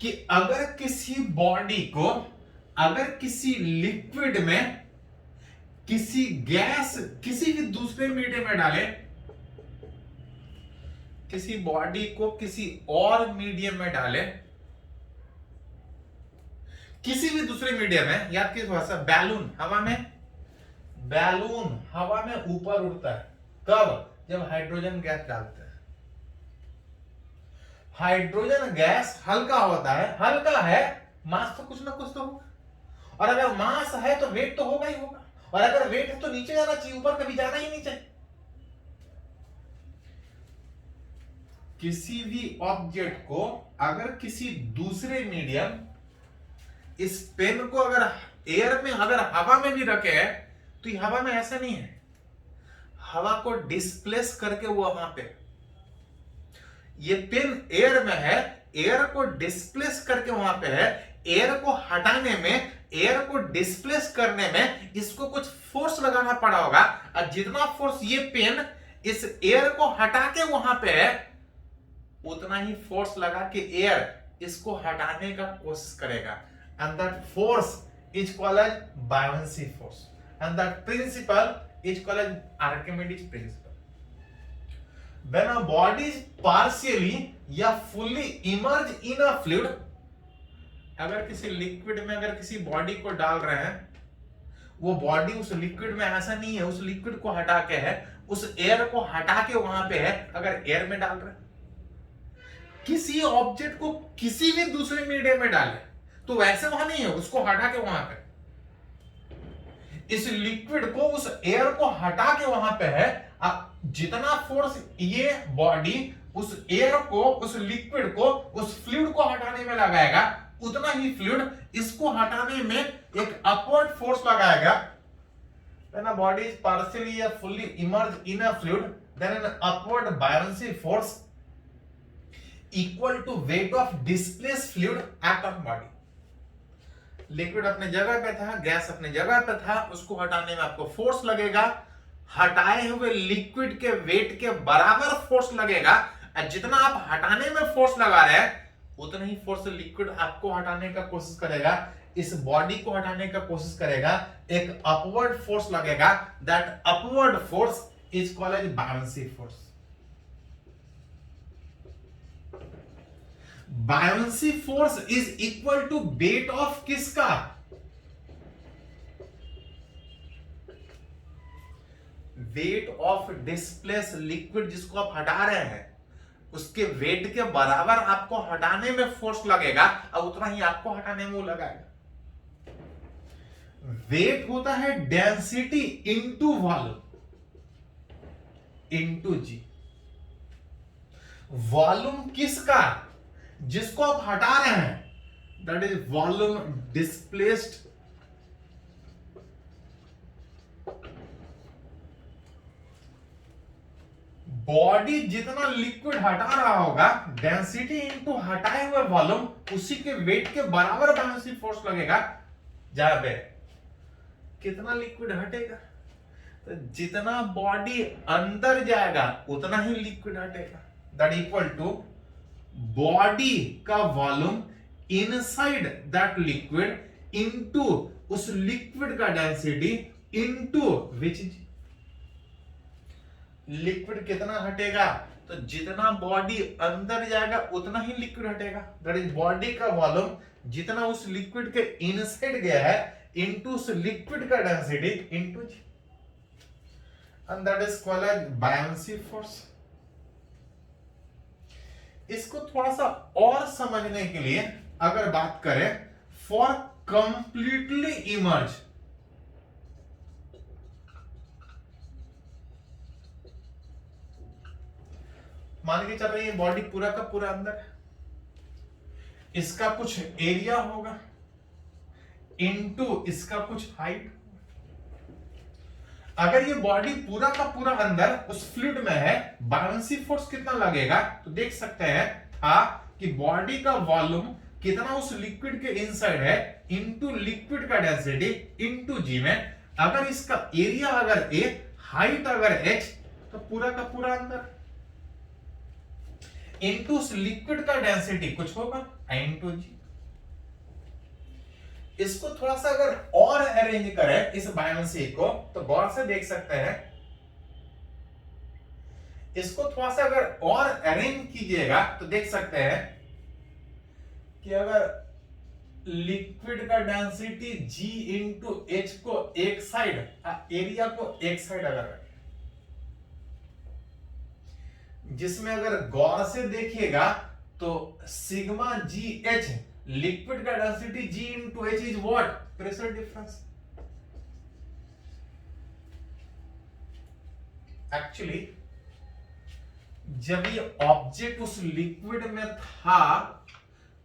कि अगर किसी बॉडी को, अगर किसी लिक्विड में किसी गैस किसी भी दूसरे मीडियम में डाले, किसी बॉडी को किसी और मीडियम में डाले, किसी भी दूसरे मीडियम में, याद कीजिए थोड़ा सा, बैलून हवा में, बैलून हवा में ऊपर उड़ता है कब, जब हाइड्रोजन गैस डालते हैं। हाइड्रोजन गैस हल्का होता है, हल्का है, मास तो कुछ ना कुछ तो होगा, और अगर मास है तो वेट तो होगा ही होगा, और अगर वेट है तो नीचे जाना चाहिए, ऊपर कभी जाना ही नहीं चाहिए। किसी भी ऑब्जेक्ट को अगर किसी दूसरे मीडियम, इस पेन को अगर एयर में, अगर हवा में भी रखे है, तो ये हवा में ऐसा नहीं है, हवा को डिस्प्लेस करके वो वहां पे, ये पेन एयर में है, एयर को डिस्प्लेस करके वहां पे है, एयर को हटाने में, एयर को डिस्प्लेस करने में इसको कुछ फोर्स लगाना पड़ा होगा, और जितना फोर्स ये पेन इस एयर को हटा के वहां पे है, उतना ही फोर्स लगा के एयर इसको हटाने का कोशिश करेगा, and that force is called as buoyancy force, and that principle is called as Archimedes principle. When a body is partially या fully immersed in a fluid, अगर किसी लिक्विड में अगर किसी बॉडी को डाल रहे हैं, वो बॉडी उस लिक्विड में ऐसा नहीं है, उस लिक्विड को हटा के है, उस एयर को हटा के वहां पे है, अगर एयर में डाल रहे हैं, किसी ऑब्जेक्ट को किसी भी दूसरे मीडियम में डाले तो वैसे वहां नहीं है, उसको हटा के वहां पे, इस लिक्विड को उस एयर को हटा के वहां पे है, जितना फोर्स ये बॉडी उस एयर को, उस लिक्विड को, उस फ्लूइड को हटाने में लगाएगा, उतना ही फ्लूइड इसको हटाने में एक अपवर्ड फोर्स लगाएगा, When a body is partially or fully immersed in a fluid, then an upward buoyancy force equal to weight of displaced fluid act on body. Liquid अपने जगह पे था, गैस अपने जगह पे था, उसको हटाने में आपको फोर्स लगेगा, हटाए हुए लिक्विड के वेट के बराबर फोर्स लगेगा। और जितना आप हटाने में फोर्स लगा रहे हैं उतना ही फोर्स लिक्विड आपको हटाने का कोशिश करेगा, इस बॉडी को हटाने का कोशिश करेगा, एक अपवर्ड फोर्स लगेगा। That upward force is called as buoyancy force. Buoyancy force is equal to weight of किसका? वेट ऑफ डिस्प्लेस लिक्विड, जिसको आप हटा रहे हैं उसके वेट के बराबर आपको हटाने में फोर्स लगेगा और उतना ही आपको हटाने में वो लगाएगा। वेट होता है डेंसिटी इंटू वॉल्यूम इंटू जी। वॉल्यूम किसका? जिसको आप हटा रहे हैं, that is volume displaced body जितना लिक्विड हटा रहा होगा, डेंसिटी इंटू हटाए हुए वॉल्यूम, उसी के वेट के बराबर बायंसी फोर्स लगेगा। जहां पे कितना लिक्विड हटेगा, तो जितना बॉडी अंदर जाएगा उतना ही लिक्विड हटेगा। दैट इक्वल टू बॉडी का volume inside that liquid into उस लिक्विड का डेंसिटी इनटू विच लिक्विड कितना हटेगा, तो जितना बॉडी अंदर जाएगा उतना ही लिक्विड हटेगा। दैट इज बॉडी का वॉल्यूम जितना उस लिक्विड के इनसाइड गया है इनटू उस लिक्विड का density into g, and that is called as buoyancy force. इसको थोड़ा सा और समझने के लिए अगर बात करें, फॉर कंप्लीटली इमर्ज, मान के चल रही है बॉडी पूरा का पूरा अंदर है, इसका कुछ एरिया होगा इनटू इसका कुछ हाइट। अगर ये बॉडी पूरा का पूरा अंदर उस फ्लूइड में है, बायंसी फोर्स कितना लगेगा, तो देख सकते हैं था कि बॉडी का वॉल्यूम कितना उस लिक्विड के इनसाइड है इनटू लिक्विड का डेंसिटी इनटू जी में। अगर इसका एरिया अगर ए, हाइट अगर h, तो पूरा का पूरा अंदर इनटू उस लिक्विड का डेंसिटी कुछ होगा इनटू जी। इसको थोड़ा सा अगर और अरेंज करें इस बायंसी को, तो गौर से देख सकते हैं, इसको थोड़ा सा अगर और अरेंज कीजिएगा तो देख सकते हैं कि अगर लिक्विड का डेंसिटी G इंटू H को एक साइड, एरिया को एक साइड अगर रखें, जिसमें अगर गौर से देखिएगा तो सिग्मा जी एच, लिक्विड का density G into H is what? Pressure difference. Actually जब ये ऑब्जेक्ट उस लिक्विड में था,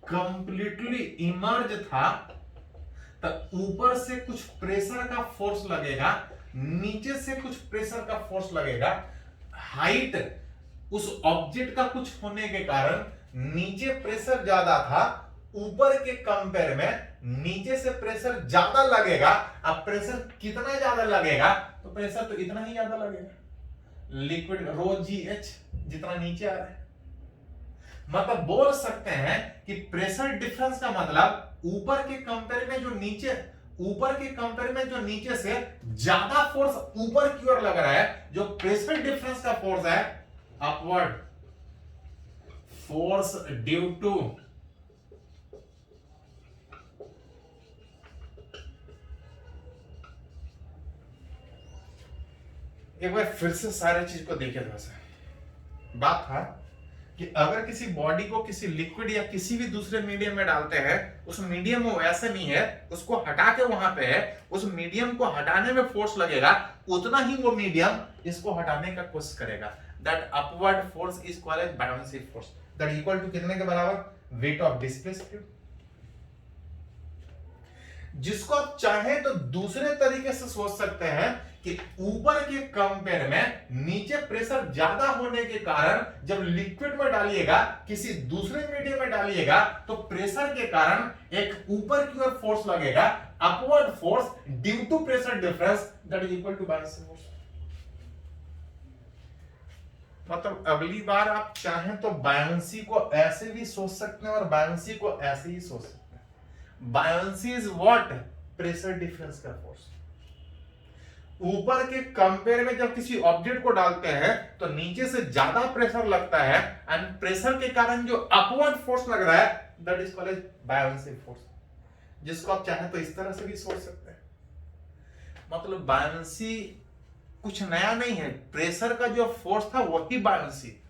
कंप्लीटली इमर्ज था, तो ऊपर से कुछ प्रेशर का फोर्स लगेगा, नीचे से कुछ प्रेशर का फोर्स लगेगा। हाइट उस ऑब्जेक्ट का कुछ होने के कारण नीचे प्रेशर ज्यादा था, ऊपर के कंपेयर में नीचे से प्रेशर ज्यादा लगेगा। अब प्रेशर कितना ज्यादा लगेगा, तो प्रेशर तो इतना ही ज्यादा लगेगा, लिक्विड रो जी एच जितना नीचे आ रहा है। मतलब बोल सकते हैं कि प्रेशर डिफरेंस का मतलब ऊपर के कंपेयर में जो नीचे, ऊपर के कंपेयर में जो नीचे से ज्यादा फोर्स ऊपर की ओर लग रहा है, जो प्रेशर डिफरेंस का फोर्स है अपवर्ड फोर्स ड्यू टू एक बार फिर से सारे चीज को देखिए। थोड़ा सा बात था कि अगर किसी बॉडी को किसी लिक्विड या किसी भी दूसरे मीडियम में डालते हैं, उस मीडियम वो ऐसे नहीं है, उसको हटा के वहां पे है, उस मीडियम को हटाने में फोर्स लगेगा, उतना ही वो मीडियम इसको हटाने का कोशिश करेगा। That upward force is called as buoyancy force, that equal to कितने के बराबर? Weight of displaced fluid. जिसको आप चाहे तो दूसरे तरीके से सोच सकते हैं कि ऊपर के कंपेयर में नीचे प्रेशर ज्यादा होने के कारण जब लिक्विड में डालिएगा, किसी दूसरे मीडियम में डालिएगा, तो प्रेशर के कारण एक ऊपर की ओर फोर्स लगेगा, upward force due to pressure difference that is equal to buoyancy force. मतलब अगली बार आप चाहें तो बायनेंसी को ऐसे भी सोच सकते हैं और बायनेंसी को ऐसे ही सोच सकते हैं। बायनेंसी इज व्हाट? प्रेशर डिफरेंस का फोर्स। ऊपर के कंपेयर में जब किसी ऑब्जेक्ट को डालते हैं तो नीचे से ज्यादा प्रेशर लगता है एंड प्रेशर के कारण जो अपवर्ड फोर्स लग रहा है that is called buoyancy force, जिसको आप चाहें तो इस तरह से भी सोच सकते हैं। मतलब बायनेंसी कुछ नया नहीं है, प्रेशर का जो फोर्स था वही बायनेंसी।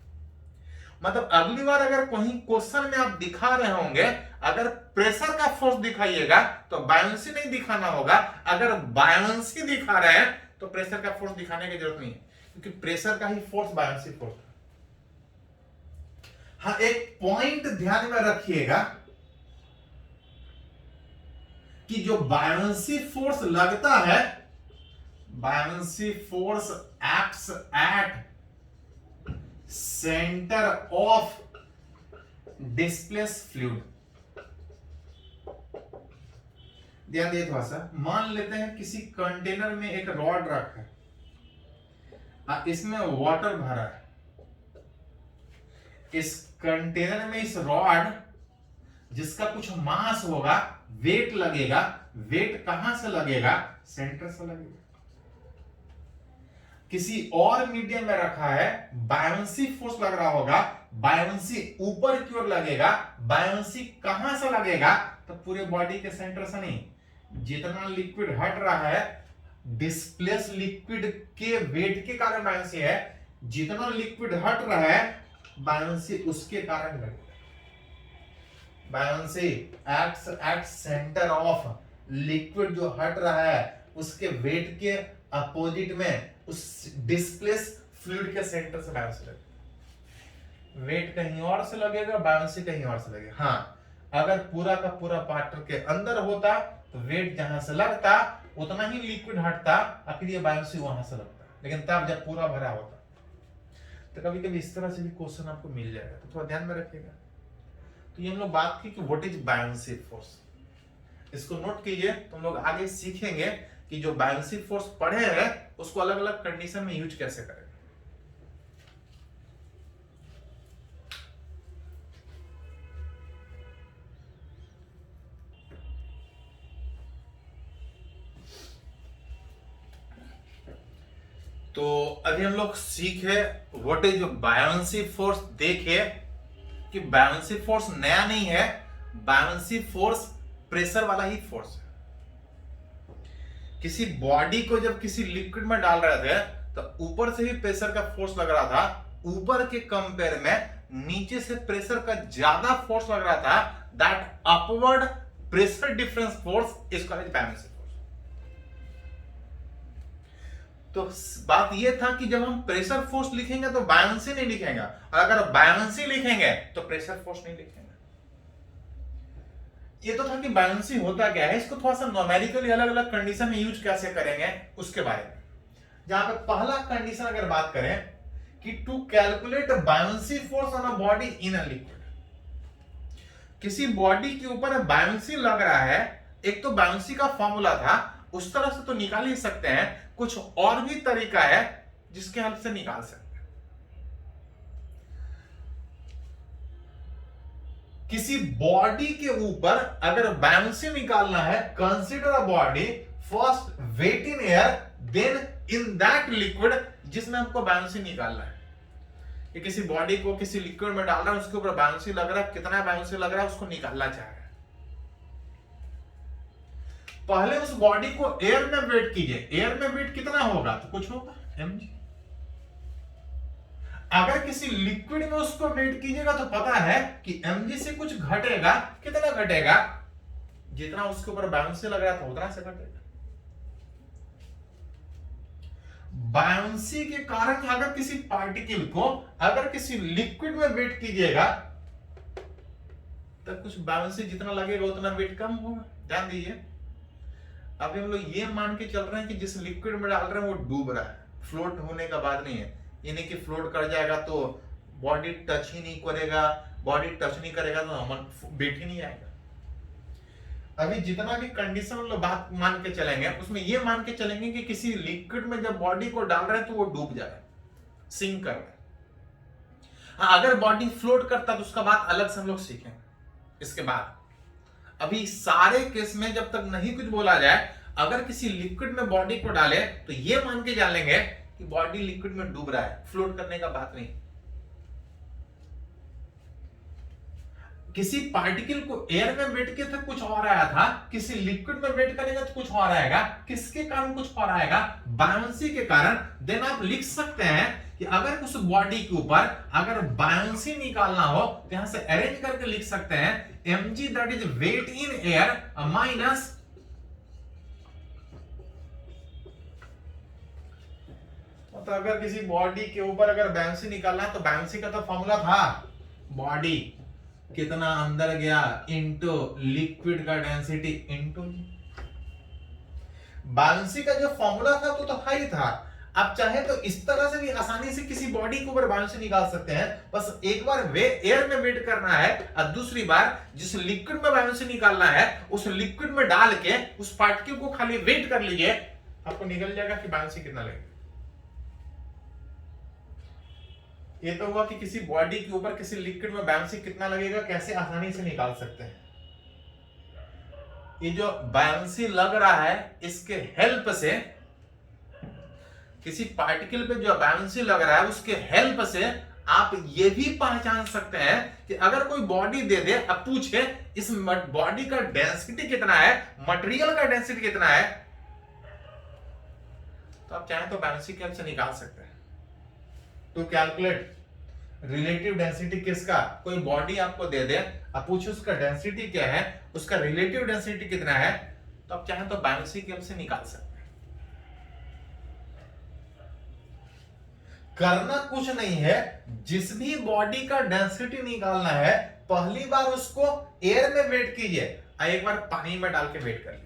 मतलब अगली बार अगर कहीं क्वेश्चन में आप दिखा रहे होंगे, अगर प्रेशर का फोर्स दिखाइएगा तो बायनेंसी नहीं दिखाना होगा, अगर बायनेंसी दिखा रहे हैं तो प्रेशर का फोर्स दिखाने की जरूरत नहीं है, क्योंकि प्रेशर का ही फोर्स बायनेंसी फोर्स है। हाँ, एक पॉइंट ध्यान में रखिएगा कि जो बायनेंसी फोर्स लगता है, buoyancy force acts at centre of displace fluid. ध्यान दिए थोड़ा सा। मान लेते हैं किसी कंटेनर में एक रॉड रखा है, इसमें वाटर भरा है। इस कंटेनर में इस रॉड जिसका कुछ मास होगा, वेट लगेगा। वेट कहां से लगेगा? सेंटर से लगेगा। किसी और मीडियम में रखा है, बायनेंसी फोर्स लग रहा होगा, बायनेंसी ऊपर की ओर लगेगा। बायनेंसी कहां से लगेगा? तो पूरे बॉडी के सेंटर से नहीं, जितना लिक्विड हट रहा है, डिस्प्लेस लिक्विड के वेट के कारण बायनेंसी है। जितना लिक्विड हट रहा है बायनेंसी उसके कारण लगेगा। Buoyancy acts at centre of liquid जो हट रहा है उसके वेट के अपोजिट में, उस डिस्प्लेस फ्लूइड के सेंटर से बायनेंसी लगेगा। वेट कहीं और से लगेगा, बायनेंसी कहीं और से लगेगा। हाँ, अगर पूरा का पूरा पार्टर के अंदर होता तो वेट जहां से लगता उतना ही लिक्विड हटता, आखिर ये बायनेंसी वहां से लगता। लेकिन तब जब पूरा भरा होता। तो कभी कभी इस तरह से भी क्वेश्चन आपको मिल जाएगा, तो थोड़ा ध्यान में रखिएगा। तो ये हम लोग बात की कि व्हाट इज बायनेंसी फोर्स, इसको नोट कीजिए। तो हम लोग आगे सीखेंगे कि जो बायनेंसी फोर्स पढ़े हैं उसको अलग अलग कंडीशन में यूज कैसे करें। तो अभी हम लोग सीखे व्हाट इज बायनेंसी फोर्स। देखे कि बायनेंसी फोर्स नया नहीं है, बायनेंसी फोर्स प्रेशर वाला ही फोर्स है। किसी बॉडी को जब किसी लिक्विड में डाल रहे थे तो ऊपर से ही प्रेशर का फोर्स लग रहा था, ऊपर के कंपेयर में नीचे से प्रेशर का ज्यादा फोर्स लग रहा था। That upward pressure difference force is called buoyancy force. तो बात यह था कि जब हम प्रेशर फोर्स लिखेंगे तो बायनेंसी नहीं लिखेंगे, और अगर बायनेंसी लिखेंगे तो प्रेशर फोर्स नहीं लिखेंगे। ये तो था कि बायनेंसी होता क्या है, इसको थोड़ा सा न्यूमेरिकली अलग अलग कंडीशन में यूज कैसे करेंगे उसके बारे में। जहां पे पहला कंडीशन अगर बात करें कि to calculate buoyancy force on a body in a liquid, किसी बॉडी के ऊपर बायनेंसी लग रहा है। एक तो बायनेंसी का फॉर्मूला था, उस तरह से तो निकाल ही सकते हैं, कुछ और भी तरीका है जिसके हेल्प से निकाल सकते हैं। किसी बॉडी के ऊपर अगर बायनेंसी निकालना है, consider a body, first weight in air, then in that liquid जिसमें हमको बायनेंसी निकालना है। कि किसी बॉडी को किसी लिक्विड में डाल रहा है, उसके ऊपर बायनेंसी लग रहा है, कितना बायनेंसी लग रहा है उसको निकालना चाह रहा है। पहले उस बॉडी को एयर में वेट कीजिए, एयर में वेट कितना होगा तो कुछ होगा mg। अगर किसी लिक्विड में उसको वेट कीजिएगा तो पता है कि mg से कुछ घटेगा, कितना घटेगा? जितना उसके ऊपर बायनेंसी लग रहा था उतना से घटेगा। बायनेंसी के कारण अगर किसी पार्टिकल को अगर किसी लिक्विड में वेट कीजिएगा तो कुछ बायनेंसी जितना लगेगा उतना वेट कम होगा। ध्यान दीजिए, अभी हम लोग ये मान के चल रहे हैं कि जिस लिक्विड में डाल रहे हैं वो डूब रहा है, फ्लोट होने का बात नहीं है। ये नहीं कि फ्लोट कर जाएगा तो बॉडी टच ही नहीं करेगा, बॉडी टच नहीं करेगा तो हम बैठ ही नहीं आएगा। अभी जितना भी कंडीशन लोग बात मान के चलेंगे उसमें ये मान के चलेंगे कि किसी लिक्विड में जब बॉडी को डाल रहे हैं तो वो डूब जा रहा है, सिंक कर रहा है। हाँ, अगर बॉडी फ्लोट करता तो उसका बात अलग से हम लोग सीखेंगे इसके बाद। अभी सारे केस में जब तक नहीं कुछ बोला जाए, अगर किसी लिक्विड में बॉडी को डाले तो ये मान के जान लेंगे कि बॉडी लिक्विड में डूब रहा है, फ्लोट करने का बात नहीं। किसी पार्टिकल को एयर में बैठ के तो कुछ और आया था, किसी लिक्विड में बैठ करेगा तो कुछ और आएगा। किसके कारण कुछ और आएगा? बायोंसी के कारण। देन आप लिख सकते हैं कि अगर उस बॉडी के ऊपर अगर बायोंसी निकालना हो तो यहां से अरेंज करके लिख सकते हैं mg that is weight in air minus तो अगर किसी बॉडी के ऊपर अगर बायोंसी निकालना है तो बायोंसी का तो फॉर्मूला था बॉडी कितना अंदर गया इनटू लिक्विड का डेंसिटी इनटू बायोंसी का जो फॉर्मूला था तो था ही था। आप चाहे तो इस तरह से भी आसानी से किसी बॉडी के ऊपर बायोंसी निकाल सकते हैं। बस एक बार वे एयर में वेट करना है और दूसरी बार जिस लिक्विड में बायोंसी निकालना है उस लिक्विड में डाल के उस पार्टिकल को खाली वेट कर लीजिए, आपको निकल जाएगा कि बायोंसी कितना लगेगा। ये तो हुआ कि किसी बॉडी के ऊपर किसी लिक्विड में बायोंसी कितना लगेगा कैसे आसानी से निकाल सकते हैं। ये जो बायोंसी लग रहा है इसके हेल्प से किसी पार्टिकल पे जो बायोंसी लग रहा है उसके हेल्प से आप ये भी पहचान सकते हैं कि अगर कोई बॉडी दे दे, अब पूछे इस बॉडी का डेंसिटी कितना है, मटेरियल का डेंसिटी कितना है, तो आप चाहें तो बायोंसी के हेल्प से निकाल सकते हैं। टू कैलकुलेट रिलेटिव डेंसिटी किसका, कोई बॉडी आपको दे दे, आप पूछो उसका डेंसिटी क्या है, उसका रिलेटिव डेंसिटी कितना है, तो आप चाहें तो बायोंसी के हेल्प से निकाल सकते हैं। करना कुछ नहीं है, जिस भी बॉडी का डेंसिटी निकालना है पहली बार उसको एयर में वेट कीजिए, एक बार पानी में डाल के वेट कर लीजिए।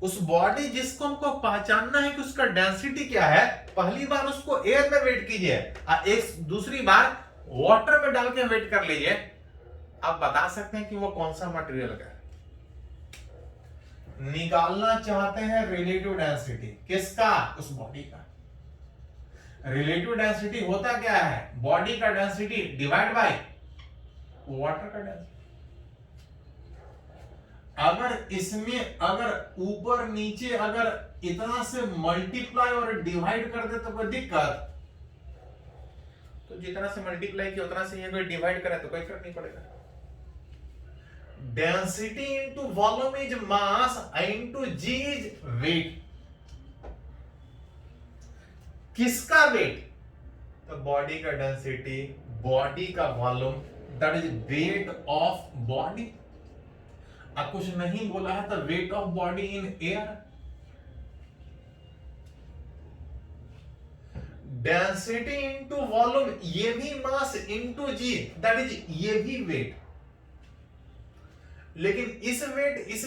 उस बॉडी जिसको हमको पहचानना है कि उसका डेंसिटी क्या है, पहली बार उसको एयर में वेट कीजिए और एक दूसरी बार वाटर में डाल के वेट कर लीजिए। आप बता सकते हैं कि वो कौन सा मटेरियल का है। निकालना चाहते हैं रिलेटिव डेंसिटी किसका, उस बॉडी का। रिलेटिव डेंसिटी होता क्या है, बॉडी का डेंसिटी डिवाइड बाय वाटर का डेंसिटी। अगर इसमें अगर ऊपर नीचे अगर इतना से मल्टीप्लाई और डिवाइड कर दे तो कोई दिक्कत, तो जितना से मल्टीप्लाई किया उतना से ये कोई डिवाइड करे तो कोई फर्क नहीं पड़ेगा। Density into volume is mass into g is weight. किसका वेट, तो बॉडी का डेंसिटी, बॉडी का volume, that is weight of body. अब कुछ नहीं बोला है तो weight of body in air. Density into volume, ये भी mass into g, that is ये भी वेट। लेकिन इस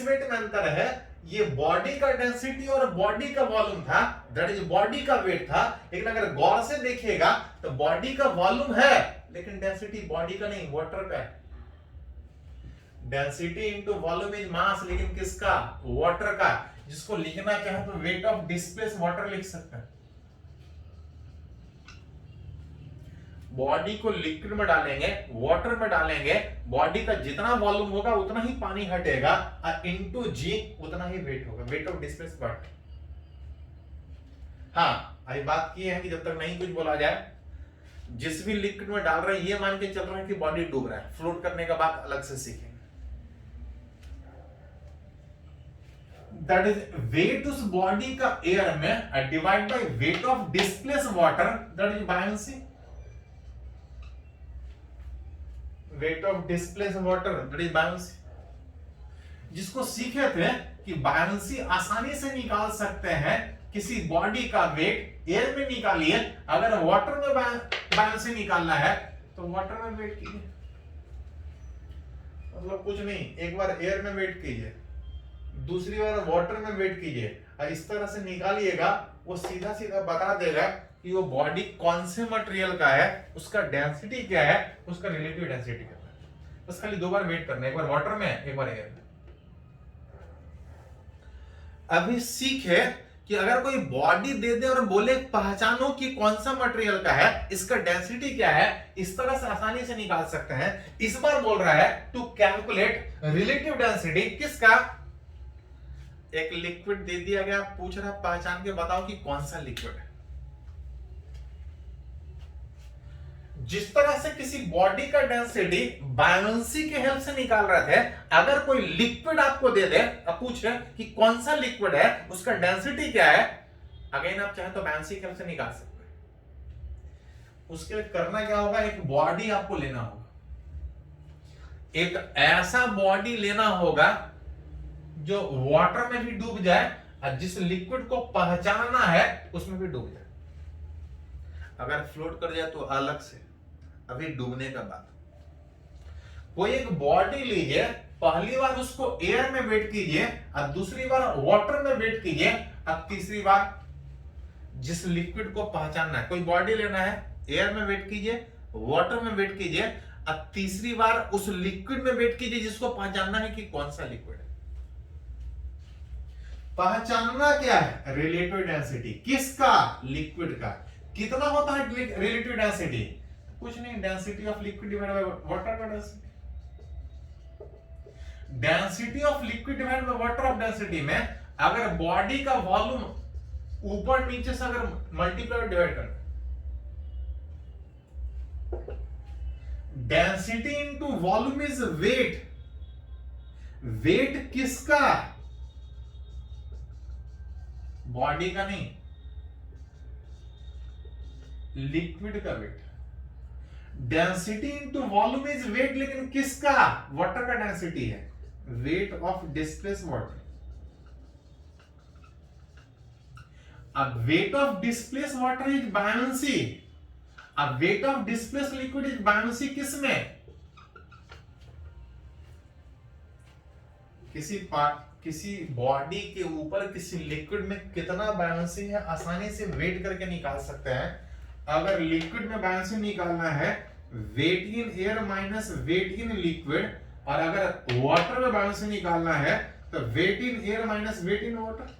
वेट में अंतर है, ये बॉडी का डेंसिटी और बॉडी का वॉल्यूम था, दैट इज बॉडी का वेट था। लेकिन अगर गौर से देखिएगा तो बॉडी का वॉल्यूम है लेकिन डेंसिटी बॉडी का नहीं वाटर का है। डेंसिटी इनटू वॉल्यूम इज मास, लेकिन किसका, वाटर का। जिसको लिखना चाहे तो वेट ऑफ डिस्प्लेस वाटर लिख सकते हैं। बॉडी को लिक्विड में डालेंगे, वाटर में डालेंगे, बॉडी का जितना वॉल्यूम होगा उतना ही पानी हटेगा और इनटू जी उतना ही वेट होगा, वेट ऑफ डिस्प्लेस वाटर। हाँ, अभी बात की है कि जब तक नहीं कुछ बोला जाए, जिस भी लिक्विड में डाल रहे हैं ये मान के चल रहे हैं कि बॉडी डूब रहा है, फ्लोट करने का बात अलग से सीखेंगे। दैट इज वेट उस बॉडी का एयर में divide by weight of displace water, that is buoyancy. Weight of displace water that is buoyancy. जिसको सीखे थे कि बायोंसी आसानी से निकाल सकते हैं, किसी बॉडी का वेट एयर में निकालिए, अगर वाटर में बायोंसी निकालना है तो वाटर में वेट कीजिए। मतलब कुछ नहीं, एक बार एयर में वेट कीजिए, दूसरी बार वाटर में वेट कीजिए और इस तरह से निकालिएगा, वो सीधा सीधा बता देगा कि वो बॉडी कौन से मटेरियल का है, उसका डेंसिटी क्या है, उसका रिलेटिव डेंसिटी क्या है। बस खाली 2 बार वेट करना है, एक बार वाटर में, एक बार एयर में। अभी सीख है कि अगर कोई बॉडी दे दे और बोले पहचानो कि कौन सा मटेरियल का है, इसका डेंसिटी क्या है, इस तरह से आसानी से निकाल सकते हैं। इस बार बोल रहा है टू कैलकुलेट रिलेटिव डेंसिटी किसका, एक लिक्विड दे दिया गया, पूछ रहा पहचान के बताओ कि कौन सा लिक्विड है। जिस तरह से किसी बॉडी का डेंसिटी बायोन्सी के हेल्प से निकाल रहे थे, अगर कोई लिक्विड आपको दे दे अब पूछे कि कौन सा लिक्विड है, उसका डेंसिटी क्या है, अगेन आप चाहे तो बायोन्सी के हेल्प से निकाल सकते हैं। उसके लिए करना क्या होगा, एक बॉडी आपको लेना होगा, एक ऐसा बॉडी लेना होगा जो वाटर में भी डूब जाए और जिस लिक्विड को पहचानना है उसमें भी डूब जाए। अगर फ्लोट कर जाए तो अलग से, अभी डूबने का बात। कोई एक बॉडी लीजिए, पहली बार उसको एयर में वेट कीजिए और दूसरी बार वाटर में वेट कीजिए और तीसरी बार जिस लिक्विड को पहचानना है, कोई बॉडी लेना है, एयर में वेट कीजिए, वाटर में वेट कीजिए और तीसरी बार उस लिक्विड में वेट कीजिए जिसको पहचानना है कि कौन सा लिक्विड है। पहचानना क्या है, रिलेटिव डेंसिटी किसका, लिक्विड का। कितना होता है रिलेटिव डेंसिटी, कुछ नहीं, density of liquid divide by water का density. Density of liquid divide by water of density में अगर बॉडी का वॉल्यूम ऊपर नीचे से अगर मल्टीप्लाई डिवाइड कर, density into volume is weight. Weight किसका, बॉडी का नहीं, लिक्विड का weight. Density into volume is weight, लेकिन किसका, वाटर का डेंसिटी है, वेट ऑफ डिस्प्लेस वाटर। अब weight of displace water is buoyancy, अब weight of displace liquid is buoyancy किसमें, किसी बॉडी के ऊपर किसी लिक्विड में कितना बायोन्सी है, आसानी से वेट करके निकाल सकते हैं। अगर लिक्विड में बायोन्सी निकालना है, weight in air minus weight in liquid, और अगर वाटर में बायोन्सी निकालना है तो weight in air minus weight in water.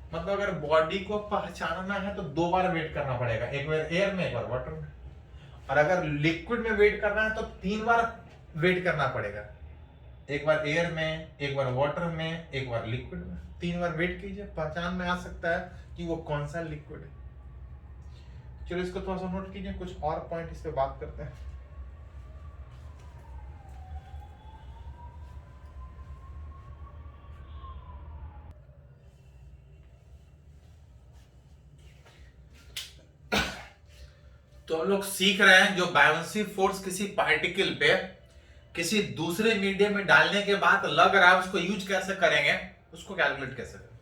मतलब अगर बॉडी को पहचानना है तो 2 बार वेट करना पड़ेगा, एक बार एयर में, एक बार वाटर में। और अगर लिक्विड में वेट करना है तो 3 बार वेट करना पड़ेगा, एक बार एयर में, एक बार वाटर में, एक बार लिक्विड में। 3 बार वेट कीजिए, पहचान में आ सकता है कि वो कौन सा लिक्विड है। चलो इसको थोड़ा सा नोट कीजिए, कुछ और पॉइंट इस पे बात करते हैं। तो हम लोग सीख रहे हैं जो बायोन्सी फोर्स किसी पार्टिकल पे किसी दूसरे मीडियम में डालने के बाद लग रहा है, उसको यूज कैसे करेंगे, उसको कैलकुलेट कैसे करेंगे।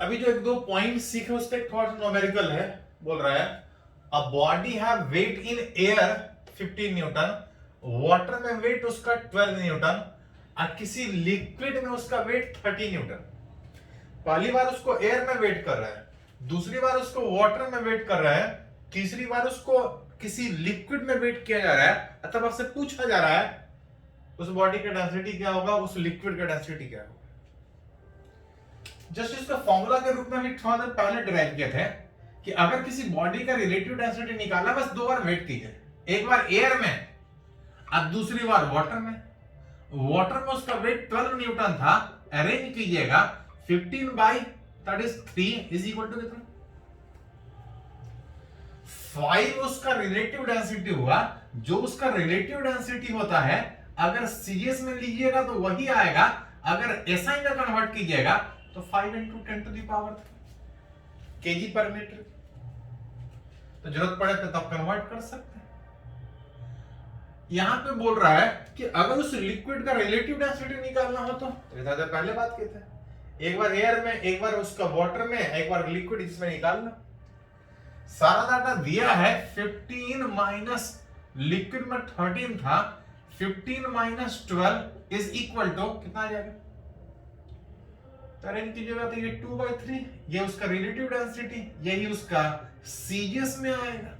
अभी जो 1-2 पॉइंट सीखे उस पर थोड़ा सा न्यूमेरिकल है। बोल रहा है a body have weight in air 15 newton, water में वेट उसका 12 न्यूटन और किसी लिक्विड में उसका वेट 30 न्यूटन। पहली बार उसको एयर में वेट कर रहा है, दूसरी बार उसको वाटर में वेट कर रहा है, तीसरी बार उसको किसी लिक्विड में वेट किया जा रहा है, अथवा आपसे पूछा जा रहा है उस बॉडी का डेंसिटी क्या होगा, उस लिक्विड का डेंसिटी क्या होगा। जस्ट इसका फॉर्मूला के रूप में हम थोड़ा देर पहले डिराइव किए थे कि अगर किसी बॉडी का रिलेटिव डेंसिटी निकालना, बस 2 बार वेट कीजिए, एक बार एयर में और दूसरी बार वाटर में। वाटर में उसका वेट 12 न्यूटन था, अरेंज कीजिएगा 15 बाई 3 इज इक्वल टू कितना, 5 उसका रिलेटिव डेंसिटी हुआ। जो उसका रिलेटिव डेंसिटी होता है अगर सीएस में लीजिएगा तो वही आएगा, अगर एसआई में कन्वर्ट कीजिएगा तो 5 × 10⁻³ केजी पर मीटर। तो जरूरत पड़े तो तब कन्वर्ट कर सकते हैं। यहां पे बोल रहा है कि अगर उस लिक्विड का रिलेटिव डेंसिटी निकालना हो तो पहले बात की थे, एक बार एयर में, एक बार उसका वाटर में, एक बार लिक्विड, इसमें निकालना। सारा डाटा दिया है। 15 माइनस लिक्विड में 13 था, 15 माइनस 12 इज इक्वल टू कितना आ जाएगा? करंट की जगह तो ये 2/3, ये उसका रिलेटिव डेंसिटी, यही उसका सीजीएस में आएगा।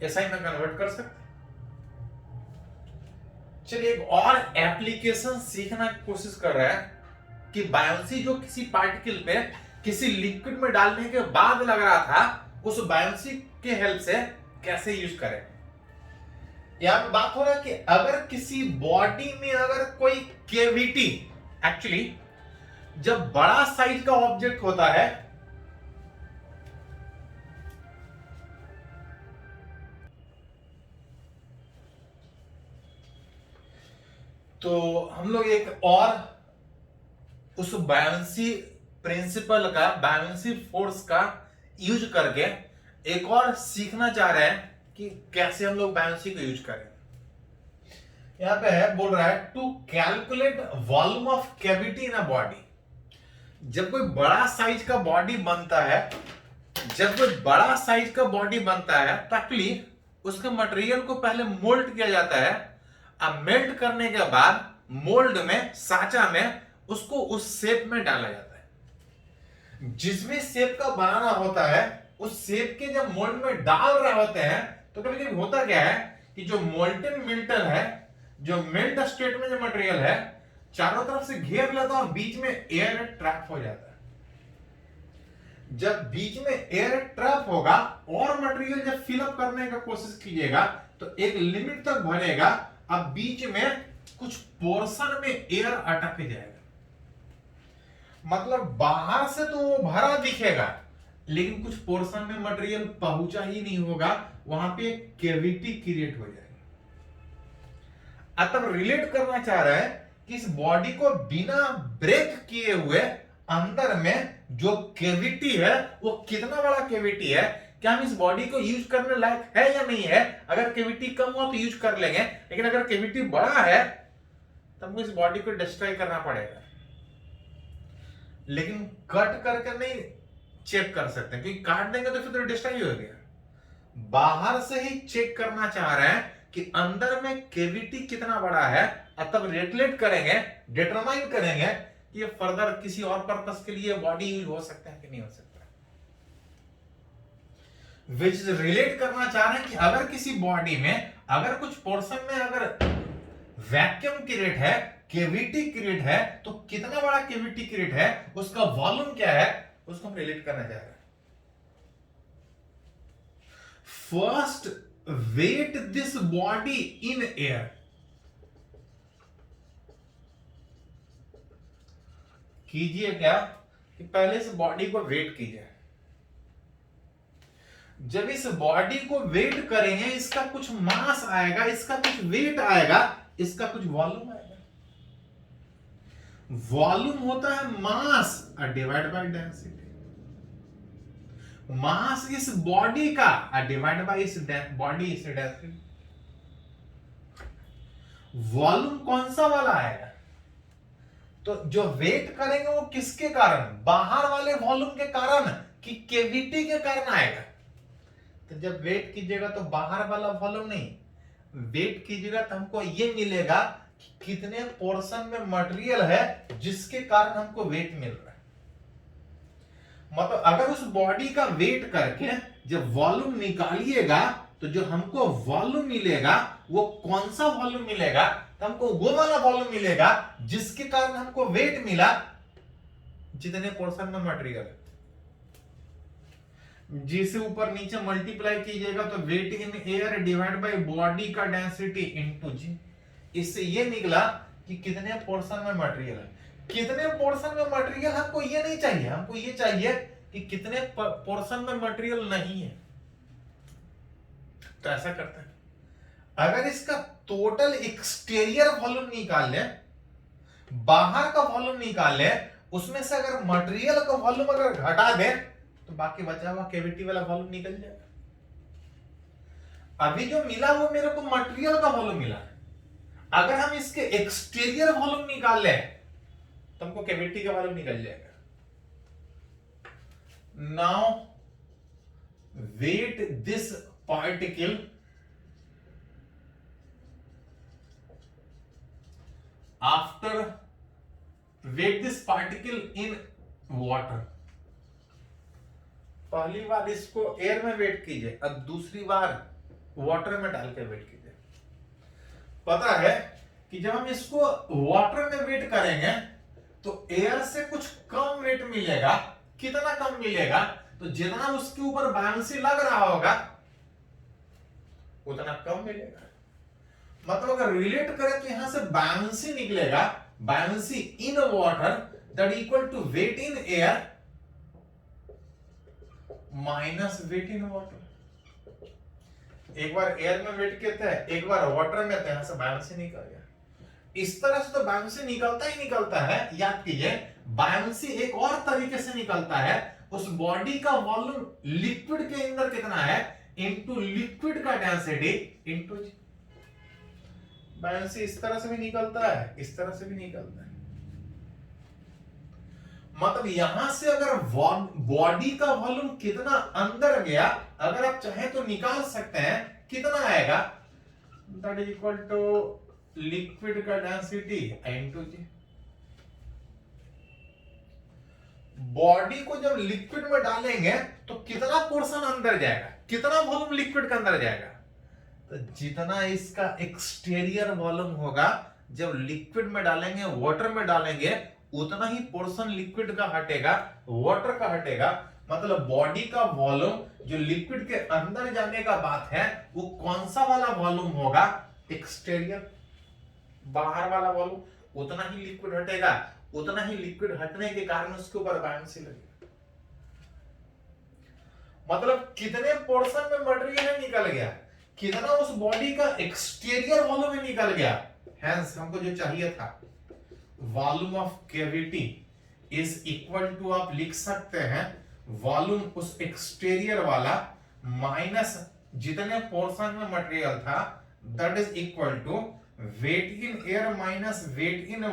ऐसा ही मैं कन्वर्ट कर सकता। चलिए एक और एप्लीकेशन सीखना की कोशिश कर रहा है कि बायोंसी जो किसी पार्टिकल पे किसी लिक्विड में डालने के बाद लग रहा था, उस बायोंसी के हेल्प से कैसे यूज करें। यहां पे बात हो रहा है कि अगर किसी बॉडी में अगर कोई कैविटी, एक्चुअली जब बड़ा साइज का ऑब्जेक्ट होता है तो हम लोग एक और उस बायोंसी प्रिंसिपल का, बायोंसी फोर्स का यूज करके एक और सीखना चाह रहे हैं कि कैसे हम लोग बायोंसी को यूज करें। यहां पे है, बोल रहा है to calculate volume of cavity in a body. जब कोई बड़ा साइज का बॉडी बनता है, जब कोई बड़ा साइज का बॉडी बनता है तो एक्चुअली उसके मटेरियल को पहले मोल्ड किया जाता है। अब मेल्ट करने के बाद मोल्ड में, साचा में उसको उस शेप में डाला जाता है। जिस भी शेप का बनाना होता है, उस शेप के जब मोल्ड में डाल रहे होते हैं तो कभी कभी होता क्या है कि जो मोल्टन मिल्टन है, जो मेल्ट स्टेट में जो मटेरियल है, चारों तरफ से घेर लेता है और बीच में एयर ट्रैप हो जाता है। जब बीच में एयर ट्रैप होगा और मटेरियल जब फिलअप करने का कोशिश कीजिएगा तो एक लिमिट तक भरेगा। अब बीच में कुछ पोर्शन में एयर अटक जाएगा, मतलब बाहर से तो वो भरा दिखेगा लेकिन कुछ पोर्शन में मटेरियल पहुंचा ही नहीं होगा, वहां पे कैविटी क्रिएट हो जाएगी। अब रिलेट करना चाह रहा है कि इस बॉडी को बिना ब्रेक किए हुए अंदर में जो कैविटी है वो कितना बड़ा कैविटी है, क्या हम इस बॉडी को यूज करने लायक है या नहीं है। अगर कैविटी कम हुआ तो यूज कर लेंगे, लेकिन अगर कैविटी बड़ा है तो हमको इस बॉडी को डिस्ट्रॉय करना पड़ेगा। लेकिन कट करके नहीं चेक कर सकते, क्योंकि काट देंगे तो फिर तो डिस्ट्रॉय हो गया। बाहर से ही चेक करना चाह रहे हैं कि अंदर में कैविटी कितना बड़ा है, और तब रेगुलेट करेंगे, डिटरमाइन करेंगे कि ये फर्दर किसी और पर्पस के लिए बॉडी यूज हो सकता है कि नहीं हो सकता। विच रिलेट करना चाह रहे हैं कि अगर किसी बॉडी में अगर कुछ पोर्शन में अगर वैक्यूम क्रिएट है, कैविटी क्रिएट है, तो कितना बड़ा कैविटी क्रिएट है, उसका वॉल्यूम क्या है, उसको हम रिलेट करना चाह रहे हैं। First weight this body in air. कीजिए क्या कि पहले इस बॉडी को वेट कीजिए। जब इस बॉडी को वेट करेंगे, इसका कुछ मास आएगा, इसका कुछ वेट आएगा, इसका कुछ वॉल्यूम आएगा। वॉल्यूम होता है मास डिवाइड बाय डेंसिटी। मास इस बॉडी का डिवाइड बाय इस बॉडी इस डेंसिटी। वॉल्यूम कौन सा वाला आएगा? तो जो वेट करेंगे वो किसके कारण? बाहर वाले वॉल्यूम के कारण कि कैविटी के कारण आएगा। तो जब वेट कीजिएगा तो बाहर वाला वॉल्यूम नहीं, वेट कीजिएगा तो हमको ये मिलेगा कि कितने पोर्शन में मटेरियल है जिसके कारण हमको वेट मिल रहा है। मतलब अगर उस बॉडी का वेट करके जब वॉल्यूम निकालिएगा तो जो हमको वॉल्यूम मिलेगा वो कौन सा वॉल्यूम मिलेगा? तो हमको वो वाला वॉल्यूम मिलेगा जिसके कारण हमको वेट मिला, जितने पोर्शन में मटेरियल है। जिसे ऊपर नीचे मल्टीप्लाई कीजिएगा तो weight in air divide by body का डेंसिटी इनटू जी। इससे ये निकला कि कितने पोर्शन में मटेरियल है। कितने पोर्शन में मटेरियल हमको ये नहीं चाहिए, हमको ये चाहिए कि कितने पोर्शन में मटेरियल नहीं है। तो ऐसा करते हैं, अगर इसका टोटल एक्सटीरियर वॉल्यूम निकाल ले, बाहर का वॉल्यूम निकाल ले, उसमें से अगर मटेरियल का वॉल्यूम अगर घटा दे तो बाकी बचा हुआ कैविटी वाला वॉल्यूम निकल जाएगा। अभी जो मिला वो मेरे को मटेरियल का वॉल्यूम मिला। अगर हम इसके एक्सटीरियर वॉल्यूम निकाल ले तो हमको कैविटी का वॉल्यूम निकल जाएगा। Now weight this particle after weight this particle in water. पहली बार इसको एयर में वेट कीजिए, अब दूसरी बार वाटर में डाल के वेट कीजिए। पता है कि जब हम इसको वाटर में वेट करेंगे तो एयर से कुछ कम वेट मिलेगा। कितना कम मिलेगा? तो जितना उसके ऊपर बाउंसी लग रहा होगा उतना कम मिलेगा। मतलब अगर रिलेट करें तो यहां से बाउंसी निकलेगा, buoyancy in water that equal to weight in air minus weight in water. एक बार एयर में वेट किए थे, एक बार वाटर में थे, यहां से बाउंसी निकल गया। इस तरह से तो बाउंसी निकलता ही निकलता है। याद कीजिए, बाउंसी एक और तरीके से निकलता है। उस बॉडी का वॉल्यूम लिक्विड के अंदर कितना है इनटू लिक्विड का डेंसिटी इनटू जी। बाउंसी इस तरह से भी निकलता है, इस तरह से भी निकलता है। मतलब यहां से अगर बॉडी का वॉल्यूम कितना अंदर गया, अगर आप चाहें तो निकाल सकते हैं। कितना आएगा? That is equal to liquid का डेंसिटी इनटू जी। बॉडी को जब लिक्विड में डालेंगे तो कितना पोर्शन अंदर जाएगा, कितना वॉल्यूम लिक्विड के अंदर जाएगा? तो जितना इसका एक्सटीरियर वॉल्यूम होगा जब लिक्विड में डालेंगे, वाटर में डालेंगे, उतना ही पोर्शन लिक्विड का हटेगा, वाटर का हटेगा। मतलब बॉडी का वॉल्यूम जो लिक्विड के अंदर जाने का बात है वो कौन सा वाला वॉल्यूम होगा? एक्सटीरियर, बाहर वाला वॉल्यूम। उतना ही लिक्विड हटेगा, उतना ही लिक्विड हटने के कारण उसके ऊपर बाउंसी लगेगा। मतलब कितने पोर्शन में मटेरियल निकल गया, कितना उस बॉडी का एक्सटीरियर वॉल्यूम में निकल गया। हेंस हमको जो चाहिए था volume of cavity is equal to, आप लिख सकते हैं वॉल्यूम उस एक्सटीरियर वाला माइनस जितने पोर्शन में मटेरियल था, that is equal to weight in air minus weight in